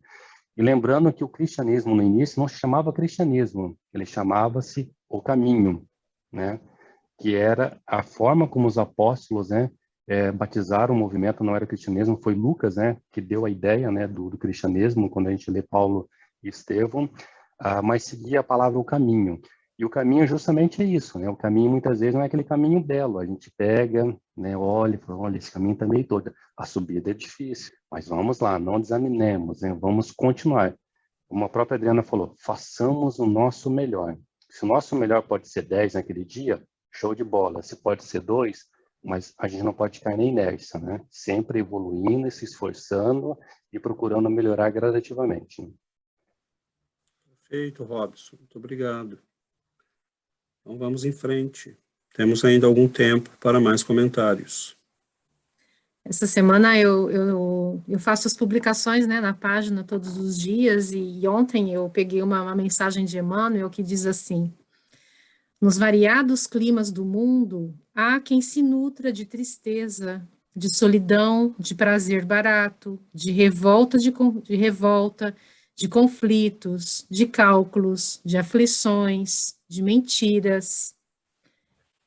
E lembrando que o cristianismo, no início, não se chamava cristianismo, ele chamava-se o caminho, né? Que era a forma como os apóstolos, né, batizaram o movimento, não era cristianismo, foi Lucas, né, que deu a ideia, né, do cristianismo, quando a gente lê Paulo e Estevão, mas seguia a palavra o caminho. E o caminho justamente é isso, né? O caminho muitas vezes não é aquele caminho belo, a gente pega, né, olha e fala: olha, esse caminho está meio todo, a subida é difícil, mas vamos lá, não desanimemos, né? Vamos continuar. Como a própria Adriana falou, façamos o nosso melhor. Se o nosso melhor pode ser 10 naquele dia, show de bola. Se pode ser 2, mas a gente não pode cair na inércia, né? Sempre evoluindo, se esforçando e procurando melhorar gradativamente. Perfeito, Robson. Muito obrigado. Então vamos em frente. Temos ainda algum tempo para mais comentários. Essa semana eu faço as publicações, né, na página todos os dias, e ontem eu peguei uma mensagem de Emmanuel que diz assim: nos variados climas do mundo, há quem se nutra de tristeza, de solidão, de prazer barato, de revolta, de conflitos, de cálculos, de aflições, de mentiras.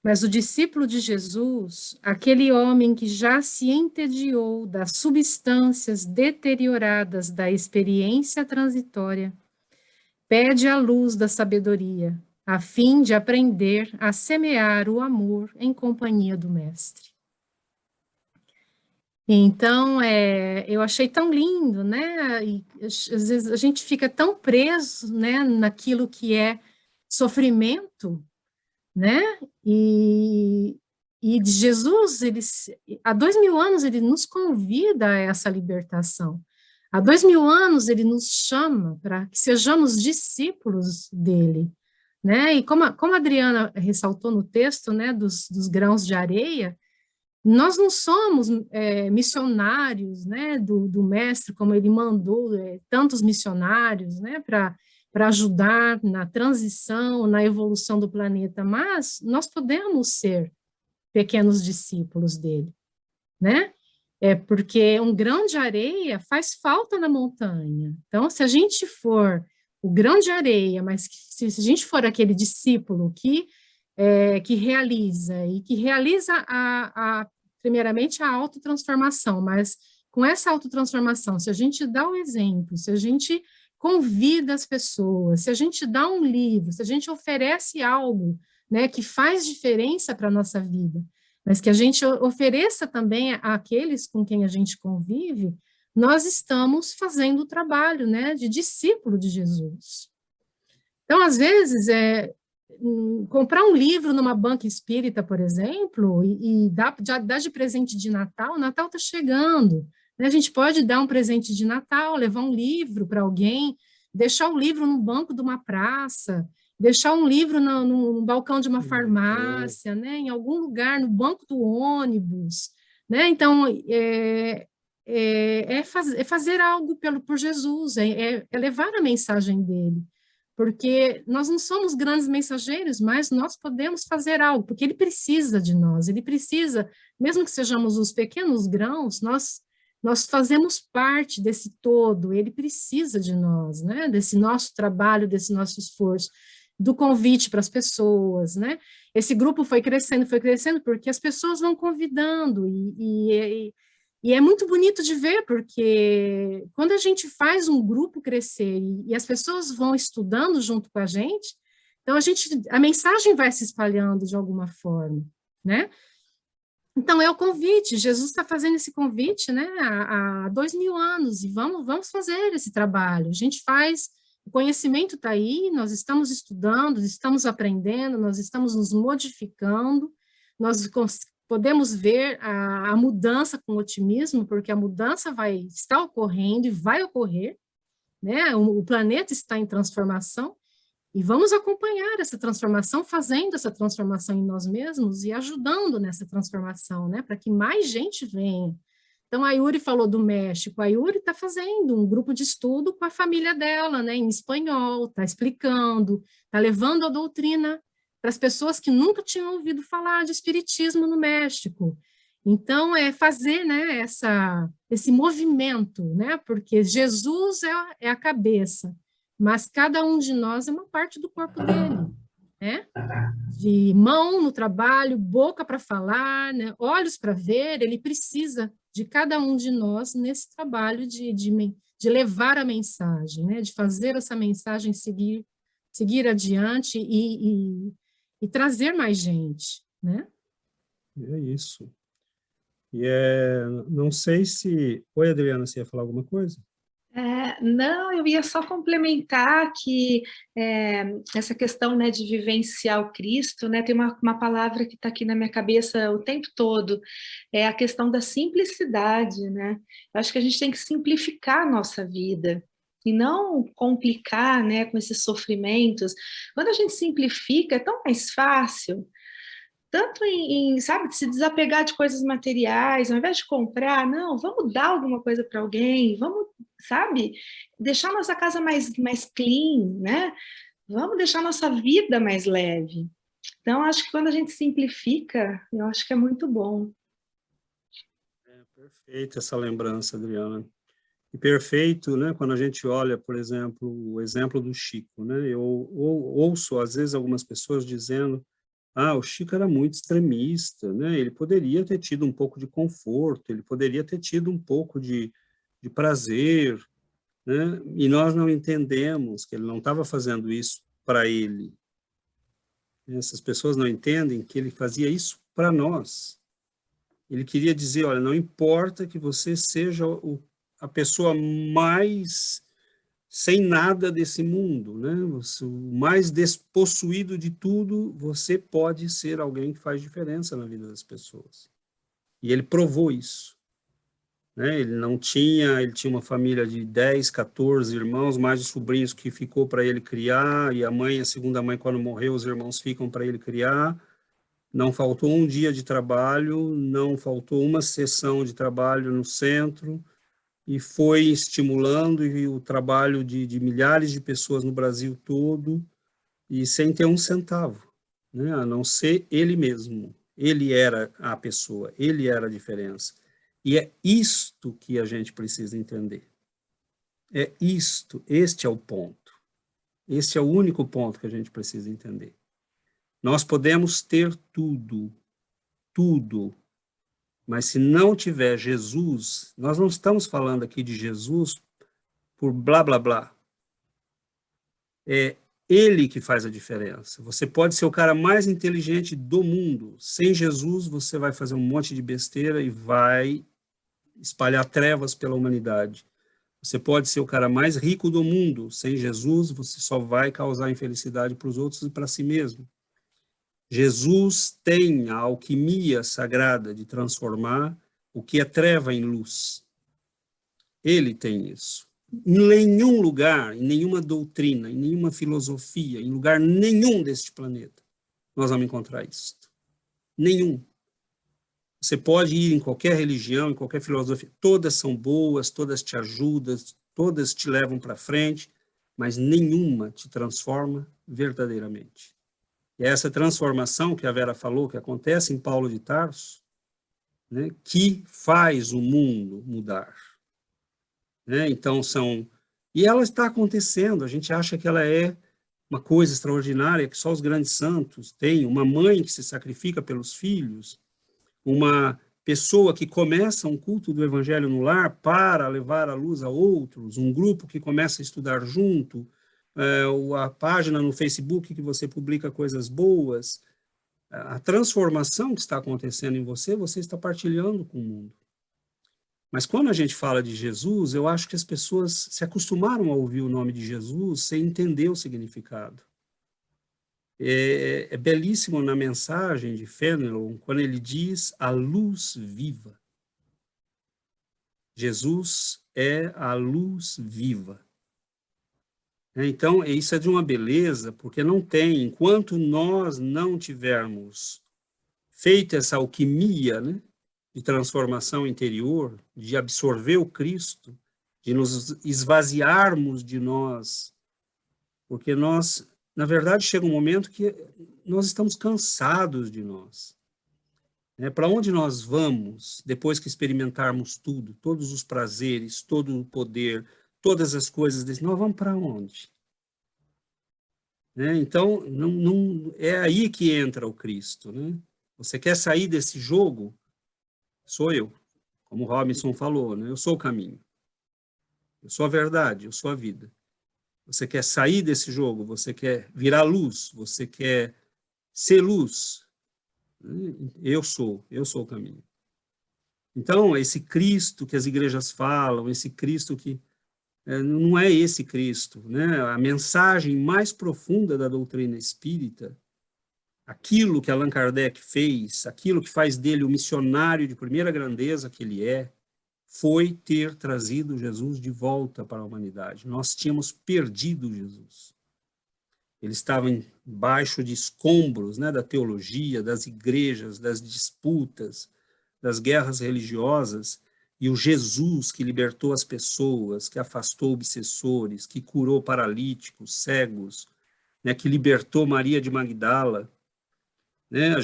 Mas o discípulo de Jesus, aquele homem que já se entediou das substâncias deterioradas da experiência transitória, pede a luz da sabedoria, a fim de aprender a semear o amor em companhia do Mestre. Então, eu achei tão lindo, né? E, às vezes a gente fica tão preso, né, naquilo que é sofrimento, né? E de Jesus, há 2000 anos, ele nos convida a essa libertação. Há 2000 anos, ele nos chama para que sejamos discípulos dele, né? E como a Adriana ressaltou no texto, né, dos grãos de areia, nós não somos missionários, né, do mestre, como ele mandou tantos missionários, né, para ajudar na transição, na evolução do planeta, mas nós podemos ser pequenos discípulos dele, né? Porque um grão de areia faz falta na montanha. Então, se a gente for o grão de areia, mas se a gente for aquele discípulo que realiza primeiramente a autotransformação, mas com essa autotransformação, se a gente dá o exemplo, se a gente convida as pessoas, se a gente dá um livro, se a gente oferece algo, né, que faz diferença para a nossa vida, mas que a gente ofereça também àqueles com quem a gente convive, nós estamos fazendo o trabalho, né, de discípulo de Jesus. Então, às vezes, comprar um livro numa banca espírita, por exemplo, e dar de presente de Natal, o Natal está chegando, né? A gente pode dar um presente de Natal, levar um livro para alguém, deixar o livro no banco de uma praça, deixar um livro no balcão de uma farmácia, né? Em algum lugar, no banco do ônibus, né? Então, fazer algo por Jesus, é levar a mensagem dele. Porque nós não somos grandes mensageiros, mas nós podemos fazer algo, porque ele precisa de nós, ele precisa, mesmo que sejamos os pequenos grãos, nós fazemos parte desse todo, ele precisa de nós, né, desse nosso trabalho, desse nosso esforço, do convite para as pessoas, né, esse grupo foi crescendo, porque as pessoas vão convidando, e é muito bonito de ver, porque quando a gente faz um grupo crescer e as pessoas vão estudando junto com a gente, então a mensagem vai se espalhando de alguma forma, né? Então é o convite, Jesus está fazendo esse convite, né, há 2000 anos, e vamos fazer esse trabalho. A gente faz, o conhecimento está aí, nós estamos estudando, estamos aprendendo, nós estamos nos modificando, nós podemos ver a mudança com otimismo, porque a mudança está ocorrendo e vai ocorrer, né? O planeta está em transformação, e vamos acompanhar essa transformação, fazendo essa transformação em nós mesmos e ajudando nessa transformação, né? Para que mais gente venha. Então, a Yuri falou do México, a Yuri está fazendo um grupo de estudo com a família dela, né? Em espanhol, está explicando, está levando a doutrina para as pessoas que nunca tinham ouvido falar de espiritismo no México. Então, fazer, né, esse movimento, né, porque Jesus é a cabeça, mas cada um de nós é uma parte do corpo dele, né? De mão no trabalho, boca para falar, né, olhos para ver, ele precisa de cada um de nós nesse trabalho de levar a mensagem, né, de fazer essa mensagem seguir adiante e trazer mais gente, né? É isso. E não sei se... Oi, Adriana, você ia falar alguma coisa? Não, eu ia só complementar que essa questão, né, de vivenciar o Cristo, né, tem uma palavra que está aqui na minha cabeça o tempo todo, é a questão da simplicidade, né? Eu acho que a gente tem que simplificar a nossa vida. e não complicar, né, com esses sofrimentos. Quando a gente simplifica, é tão mais fácil, tanto sabe, se desapegar de coisas materiais, ao invés de comprar, não, vamos dar alguma coisa para alguém, vamos, sabe, deixar nossa casa mais clean, né? Vamos deixar nossa vida mais leve. Então, acho que quando a gente simplifica, eu acho que é muito bom. Perfeito essa lembrança, Adriana. E perfeito, né, quando a gente olha, por exemplo, o exemplo do Chico, né? Eu ouço, às vezes, algumas pessoas dizendo: o Chico era muito extremista, né? Ele poderia ter tido um pouco de conforto, ele poderia ter tido um pouco de prazer, né? E nós não entendemos que ele não estava fazendo isso para ele. Essas pessoas não entendem que ele fazia isso para nós. Ele queria dizer, olha, não importa que você seja a pessoa mais sem nada desse mundo, né? O mais despossuído de tudo, você pode ser alguém que faz diferença na vida das pessoas. E ele provou isso, né? Ele tinha uma família de 10, 14 irmãos, mais os sobrinhos que ficou para ele criar, e a segunda mãe, quando morreu, os irmãos ficam para ele criar. Não faltou um dia de trabalho, não faltou uma sessão de trabalho no centro, e foi estimulando o trabalho de milhares de pessoas no Brasil todo, e sem ter um centavo, né? A não ser ele mesmo. Ele era a pessoa, ele era a diferença. E é isto que a gente precisa entender. É isto, este é o ponto. Este é o único ponto que a gente precisa entender. Nós podemos ter tudo, mas se não tiver Jesus, nós não estamos falando aqui de Jesus por blá, blá, blá. É ele que faz a diferença. Você pode ser o cara mais inteligente do mundo. Sem Jesus, você vai fazer um monte de besteira e vai espalhar trevas pela humanidade. Você pode ser o cara mais rico do mundo. Sem Jesus, você só vai causar infelicidade para os outros e para si mesmo. Jesus tem a alquimia sagrada de transformar o que é treva em luz. Ele tem isso. Em nenhum lugar, em nenhuma doutrina, em nenhuma filosofia, em lugar nenhum deste planeta, nós vamos encontrar isso. Nenhum. Você pode ir em qualquer religião, em qualquer filosofia, todas são boas, todas te ajudam, todas te levam para frente, mas nenhuma te transforma verdadeiramente. E é essa transformação que a Vera falou, que acontece em Paulo de Tarso, né, que faz o mundo mudar. Né? Então, e ela está acontecendo, a gente acha que ela é uma coisa extraordinária, que só os grandes santos têm, uma mãe que se sacrifica pelos filhos, uma pessoa que começa um culto do evangelho no lar para levar a luz a outros, um grupo que começa a estudar junto, a página no Facebook que você publica coisas boas, a transformação que está acontecendo em você, você está partilhando com o mundo. Mas quando a gente fala de Jesus, eu acho que as pessoas se acostumaram a ouvir o nome de Jesus sem entender o significado. É belíssimo na mensagem de Fenelon, quando ele diz a luz viva. Jesus é a luz viva. Então, isso é de uma beleza, porque não tem, enquanto nós não tivermos feito essa alquimia, né, de transformação interior, de absorver o Cristo, de nos esvaziarmos de nós, porque nós, na verdade, chega um momento que nós estamos cansados de nós. Para onde nós vamos depois que experimentarmos tudo, todos os prazeres, todo o poder, todas as coisas desse, nós vamos para onde? Então, não, é aí que entra o Cristo. Né? Você quer sair desse jogo? Sou eu, como o Robinson falou, né? Eu sou o caminho, eu sou a verdade, eu sou a vida. Você quer sair desse jogo, você quer virar luz, você quer ser luz, né? Eu sou o caminho. Então, esse Cristo que as igrejas falam, esse Cristo que não é esse Cristo, né? A mensagem mais profunda da doutrina espírita, aquilo que Allan Kardec fez, aquilo que faz dele o missionário de primeira grandeza que ele é, foi ter trazido Jesus de volta para a humanidade. Nós tínhamos perdido Jesus. Ele estava embaixo de escombros, né, da teologia, das igrejas, das disputas, das guerras religiosas, e o Jesus que libertou as pessoas, que afastou obsessores, que curou paralíticos, cegos, né, que libertou Maria de Magdala, né,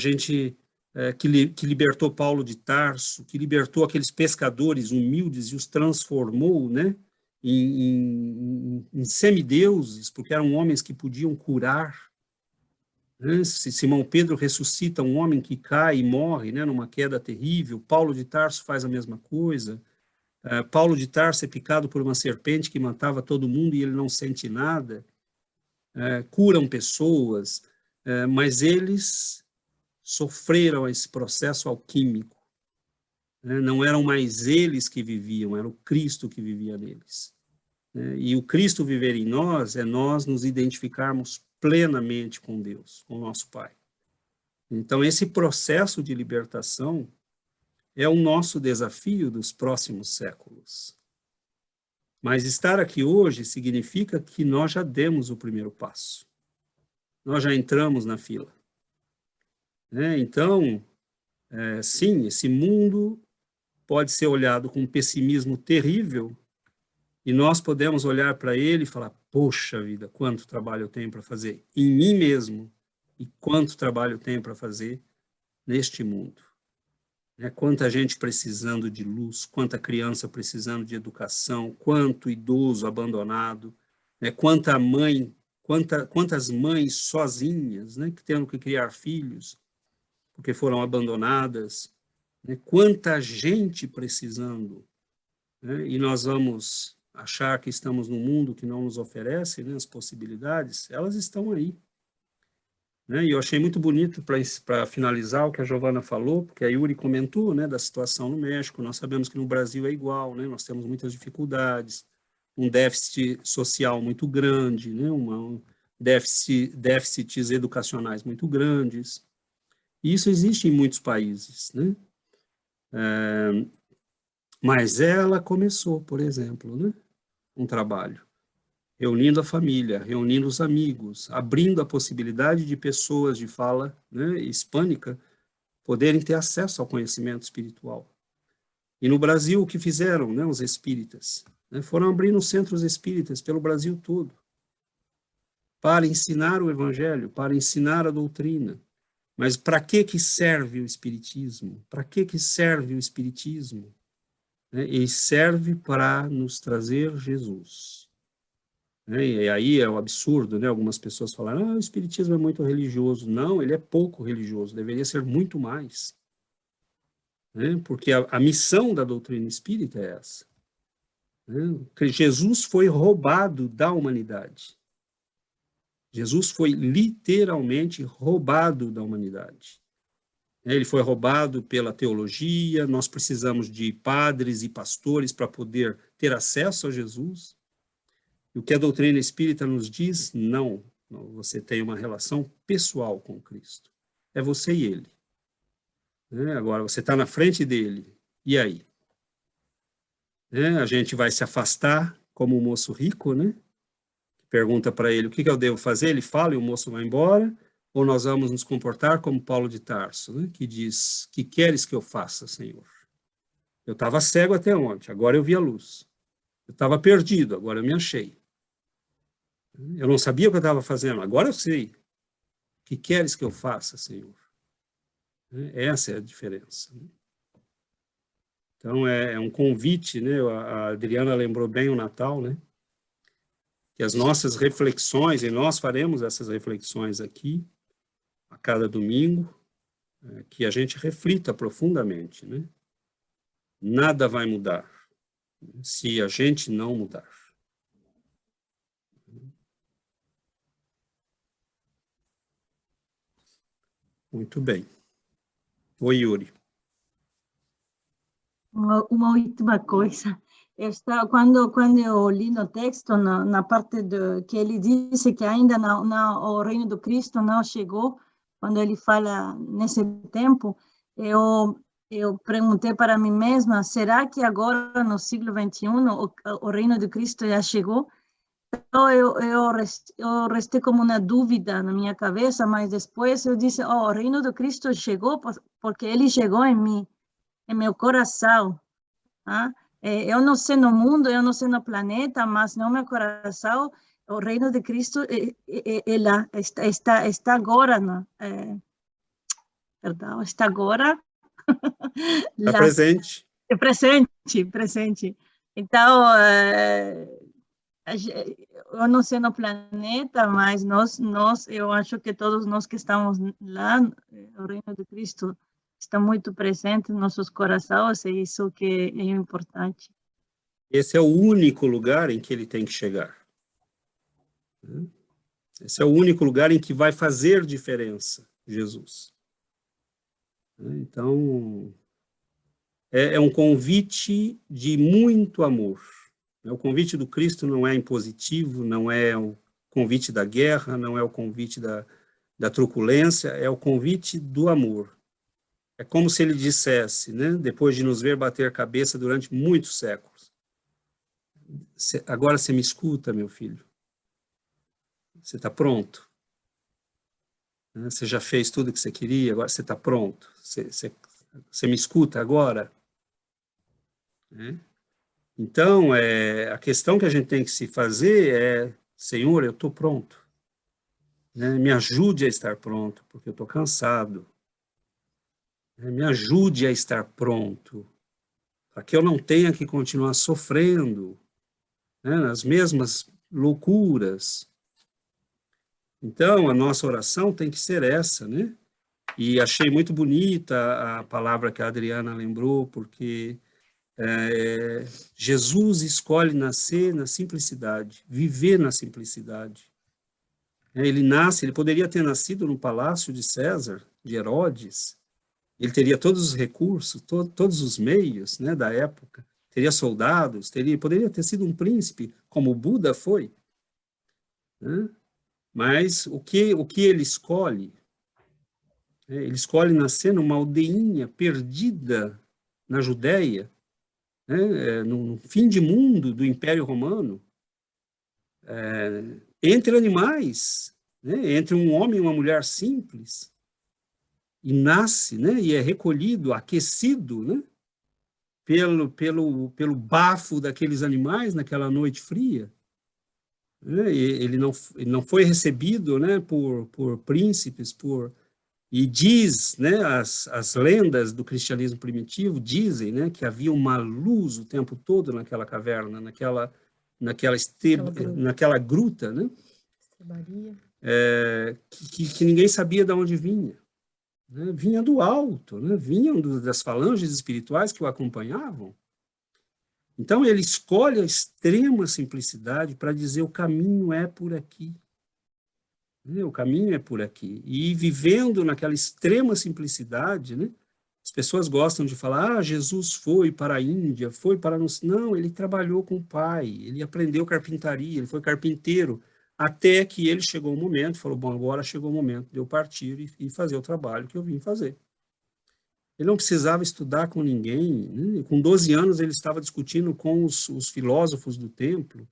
que libertou Paulo de Tarso, que libertou aqueles pescadores humildes e os transformou, né, em semideuses, porque eram homens que podiam curar. Né? Simão Pedro ressuscita um homem que cai e morre, né, numa queda terrível. Paulo de Tarso faz a mesma coisa. Paulo de Tarso é picado por uma serpente que matava todo mundo e ele não sente nada. Curam pessoas, mas eles sofreram esse processo alquímico. Né? Não eram mais eles que viviam, era o Cristo que vivia neles. Né? E o Cristo viver em nós é nós nos identificarmos plenamente com Deus, com o nosso Pai. Então, esse processo de libertação é o nosso desafio dos próximos séculos. Mas estar aqui hoje significa que nós já demos o primeiro passo. Nós já entramos na fila. Né? Então, sim, esse mundo pode ser olhado com um pessimismo terrível e nós podemos olhar para ele e falar, poxa vida, quanto trabalho eu tenho para fazer em mim mesmo e quanto trabalho eu tenho para fazer neste mundo. Quanta gente precisando de luz, quanta criança precisando de educação, quanto idoso abandonado, quantas mães sozinhas, né, que tendo que criar filhos porque foram abandonadas, né, quanta gente precisando, né, e nós vamos achar que estamos num mundo que não nos oferece, né, as possibilidades, elas estão aí. Né? E eu achei muito bonito, para finalizar, o que a Giovana falou, porque a Yuri comentou, né, da situação no México. Nós sabemos que no Brasil é igual, né? Nós temos muitas dificuldades, um déficit social muito grande, né? Déficits educacionais muito grandes. E isso existe em muitos países. Né? Mas ela começou, por exemplo, né, um trabalho, reunindo a família, reunindo os amigos, abrindo a possibilidade de pessoas de fala, né, hispânica poderem ter acesso ao conhecimento espiritual. E no Brasil, o que fizeram, né, os espíritas? Né, foram abrindo centros espíritas pelo Brasil todo, para ensinar o evangelho, para ensinar a doutrina. Mas para que serve o espiritismo? Para que serve o espiritismo? Ele serve para nos trazer Jesus. E aí é um absurdo, né? Algumas pessoas falaram, o espiritismo é muito religioso. Não, ele é pouco religioso, deveria ser muito mais. Porque a missão da doutrina espírita é essa. Que Jesus foi roubado da humanidade. Jesus foi literalmente roubado da humanidade. Ele foi roubado pela teologia, nós precisamos de padres e pastores para poder ter acesso a Jesus. E o que a doutrina espírita nos diz? Não, você tem uma relação pessoal com Cristo. É você e ele. Agora, você está na frente dele, e aí? A gente vai se afastar como o moço rico, né? Pergunta para ele, o que eu devo fazer? Ele fala e o moço vai embora. Ou nós vamos nos comportar como Paulo de Tarso, né? Que diz, que queres que eu faça, Senhor? Eu estava cego até ontem, agora eu vi a luz. Eu estava perdido, agora eu me achei. Eu não sabia o que eu estava fazendo, agora eu sei. O que queres que eu faça, Senhor? Essa é a diferença. Então, é um convite, né? A Adriana lembrou bem o Natal, né? Que as nossas reflexões, e nós faremos essas reflexões aqui, a cada domingo, que a gente reflita profundamente, né? Nada vai mudar se a gente não mudar. Muito bem. Oi, Yuri. Uma última coisa. Quando eu li no texto, na parte que ele disse que ainda o reino do Cristo não chegou, quando ele fala nesse tempo, eu eu perguntei para mim mesma, será que agora, no século XXI, o reino de Cristo já chegou? Então, eu restei como uma dúvida na minha cabeça, mas depois eu disse, o reino de Cristo chegou porque ele chegou em mim, em meu coração. Tá? Eu não sei no mundo, eu não sei no planeta, mas no meu coração, o reino de Cristo lá, está agora, né? Perdão, está agora. Está presente. Presente. Então, eu não sei no planeta, mas eu acho que todos nós que estamos lá, o reino de Cristo está muito presente em nossos corações, e isso que é importante. Esse é o único lugar em que ele tem que chegar. Esse é o único lugar em que vai fazer diferença, Jesus. Então, é um convite de muito amor. O convite do Cristo não é impositivo, não é o convite da guerra, não é o convite da truculência, é o convite do amor. É como se ele dissesse, né, depois de nos ver bater cabeça durante muitos séculos, agora você me escuta, meu filho? Você está pronto? Você já fez tudo o que você queria, agora você está pronto? Você me escuta agora? Então, a questão que a gente tem que se fazer é, Senhor, eu estou pronto. Me ajude a estar pronto, porque eu estou cansado. Me ajude a estar pronto, para que eu não tenha que continuar sofrendo, nas mesmas loucuras. Então, a nossa oração tem que ser essa, né? E achei muito bonita a palavra que a Adriana lembrou, porque Jesus escolhe nascer na simplicidade, viver na simplicidade. Ele poderia ter nascido no palácio de César, de Herodes, ele teria todos os recursos, todos os meios, né, da época, teria soldados, poderia ter sido um príncipe, como o Buda foi, né? Mas o que ele escolhe? Ele escolhe nascer numa aldeinha perdida na Judéia, no fim de mundo do Império Romano, entre animais, entre um homem e uma mulher simples, e nasce, e é recolhido, aquecido, pelo bafo daqueles animais naquela noite fria. Ele não foi recebido, por príncipes, e diz, as lendas do cristianismo primitivo dizem, que havia uma luz o tempo todo naquela caverna, naquela gruta, que ninguém sabia de onde vinha. Vinha do alto, vinham das falanges espirituais que o acompanhavam. Então, ele escolhe a extrema simplicidade para dizer o caminho é por aqui. O caminho é por aqui. E vivendo naquela extrema simplicidade, as pessoas gostam de falar, Jesus foi para a Índia, foi para... Não, ele trabalhou com o pai, ele aprendeu carpintaria, ele foi carpinteiro, até que ele chegou o momento, falou, bom, agora chegou o momento de eu partir e fazer o trabalho que eu vim fazer. Ele não precisava estudar com ninguém, com 12 anos ele estava discutindo com os filósofos do templo,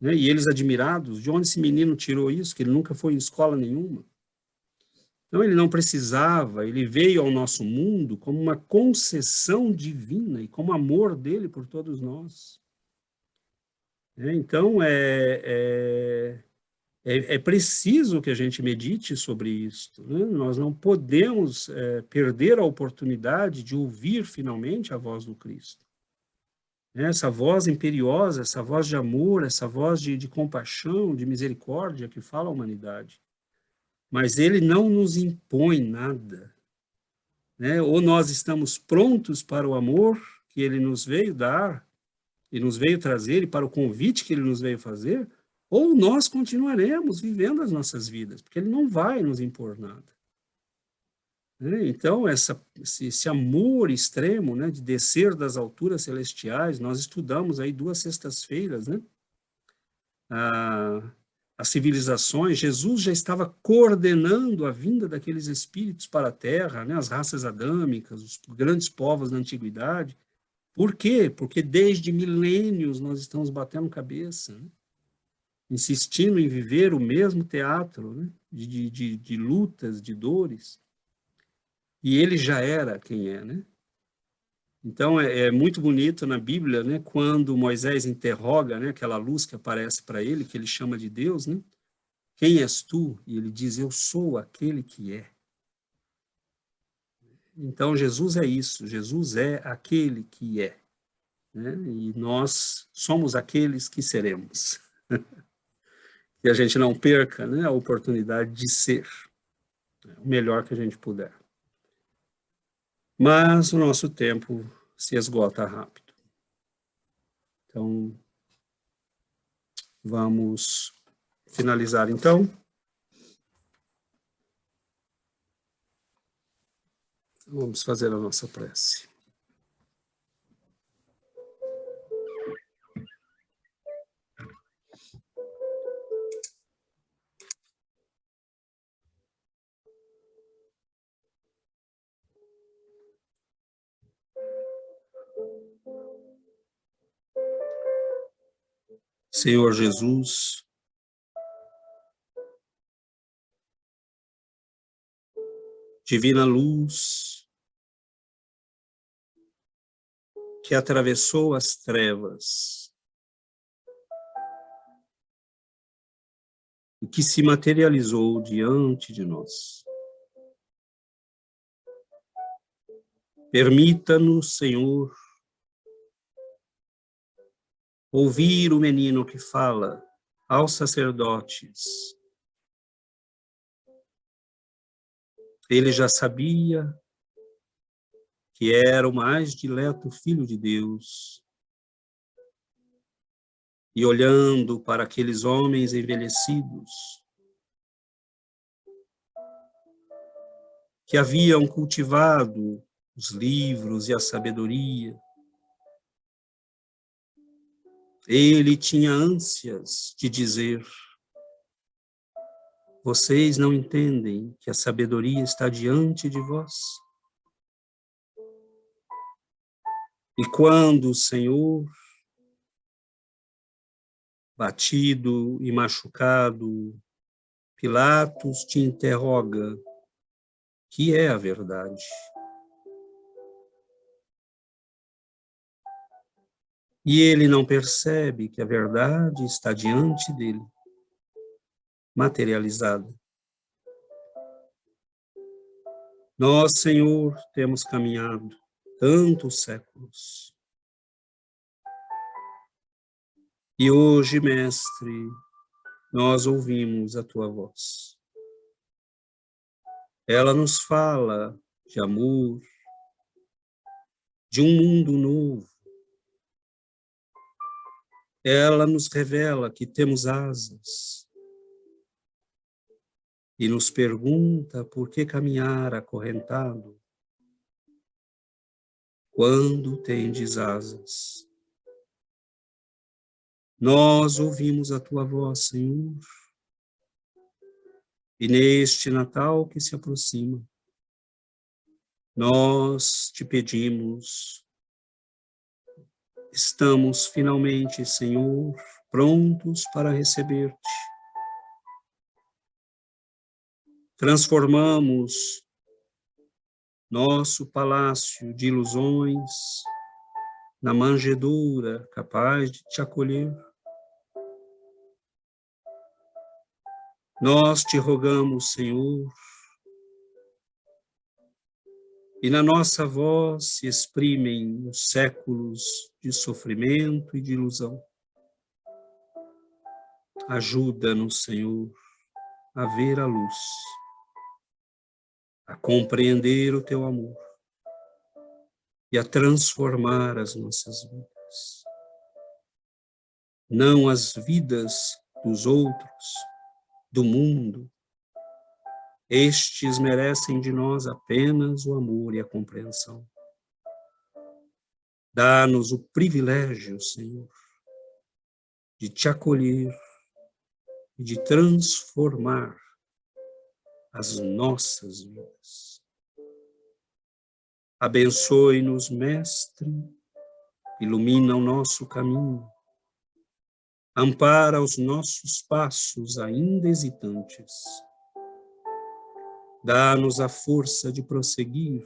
e eles admirados, de onde esse menino tirou isso, que ele nunca foi em escola nenhuma. Então ele não precisava, ele veio ao nosso mundo como uma concessão divina e como amor dele por todos nós. Então é preciso que a gente medite sobre isso. Nós não podemos perder a oportunidade de ouvir finalmente a voz do Cristo. Essa voz imperiosa, essa voz de amor, essa voz de compaixão, de misericórdia que fala a humanidade. Mas ele não nos impõe nada. Ou nós estamos prontos para o amor que ele nos veio dar, e nos veio trazer, e para o convite que ele nos veio fazer, ou nós continuaremos vivendo as nossas vidas, porque ele não vai nos impor nada. Então, esse amor extremo, de descer das alturas celestiais, nós estudamos aí 2 sextas-feiras, as civilizações, Jesus já estava coordenando a vinda daqueles espíritos para a Terra, né, as raças adâmicas, os grandes povos da antiguidade. Por quê? Porque desde milênios nós estamos batendo cabeça, né, insistindo em viver o mesmo teatro, né, de lutas, de dores. E ele já era quem é, né? Então, é muito bonito na Bíblia, né, quando Moisés interroga, né, aquela luz que aparece para ele, que ele chama de Deus, né? Quem és tu? E ele diz, eu sou aquele que é. Então, Jesus é isso, Jesus é aquele que é, né? E nós somos aqueles que seremos. Que a gente não perca, né, a oportunidade de ser, né, o melhor que a gente puder. Mas o nosso tempo se esgota rápido. Então, vamos finalizar então. Vamos fazer a nossa prece. Senhor Jesus, divina luz que atravessou as trevas e que se materializou diante de nós. Permita-nos, Senhor, ouvir o menino que fala aos sacerdotes. Ele já sabia que era o mais dileto Filho de Deus. E olhando para aqueles homens envelhecidos, que haviam cultivado os livros e a sabedoria, ele tinha ânsias de dizer, vocês não entendem que a sabedoria está diante de vós? E quando o Senhor, batido e machucado, Pilatos te interroga, que é a verdade? E ele não percebe que a verdade está diante dele, materializada. Nós, Senhor, temos caminhado tantos séculos. E hoje, Mestre, nós ouvimos a tua voz. Ela nos fala de amor, de um mundo novo. Ela nos revela que temos asas e nos pergunta por que caminhar acorrentado quando tendes asas. Nós ouvimos a tua voz, Senhor, e neste Natal que se aproxima, nós te pedimos, estamos finalmente, Senhor, prontos para receber-te. Transformamos nosso palácio de ilusões na manjedoura capaz de te acolher. Nós te rogamos, Senhor, e na nossa voz se exprimem os séculos de sofrimento e de ilusão. Ajuda-nos, Senhor, a ver a luz, a compreender o teu amor e a transformar as nossas vidas. Não as vidas dos outros, do mundo. Estes merecem de nós apenas o amor e a compreensão. Dá-nos o privilégio, Senhor, de te acolher e de transformar as nossas vidas. Abençoe-nos, Mestre, ilumina o nosso caminho, ampara os nossos passos ainda hesitantes, dá-nos a força de prosseguir,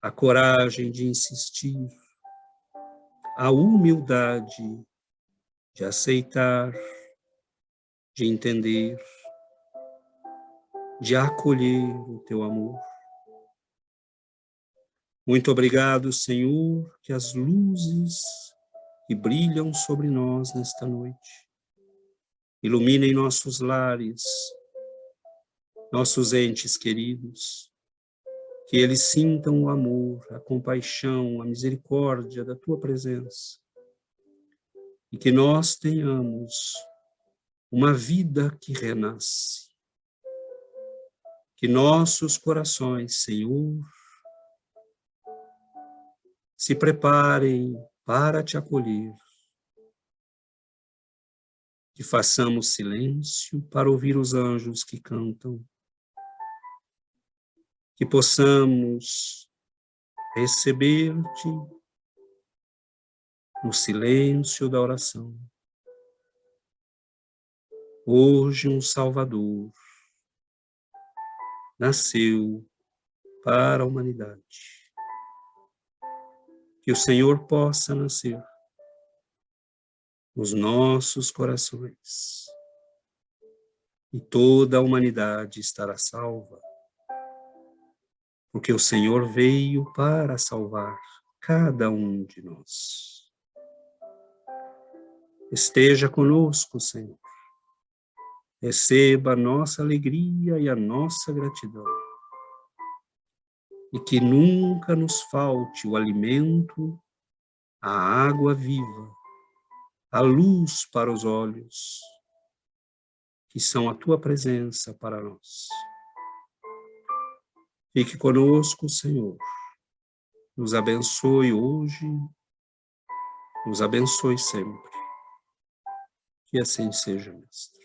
a coragem de insistir, a humildade de aceitar, de entender, de acolher o teu amor. Muito obrigado, Senhor, que as luzes que brilham sobre nós nesta noite iluminem nossos lares, nossos entes queridos, que eles sintam o amor, a compaixão, a misericórdia da tua presença e que nós tenhamos uma vida que renasce. Que nossos corações, Senhor, se preparem para te acolher. Que façamos silêncio para ouvir os anjos que cantam. Que possamos receber-te no silêncio da oração. Hoje um Salvador nasceu para a humanidade. Que o Senhor possa nascer nos nossos corações e toda a humanidade estará salva, porque o Senhor veio para salvar cada um de nós. Esteja conosco, Senhor. Receba a nossa alegria e a nossa gratidão. E que nunca nos falte o alimento, a água viva, a luz para os olhos, que são a tua presença para nós. Fique conosco, Senhor. Nos abençoe hoje, nos abençoe sempre. Que assim seja, Mestre.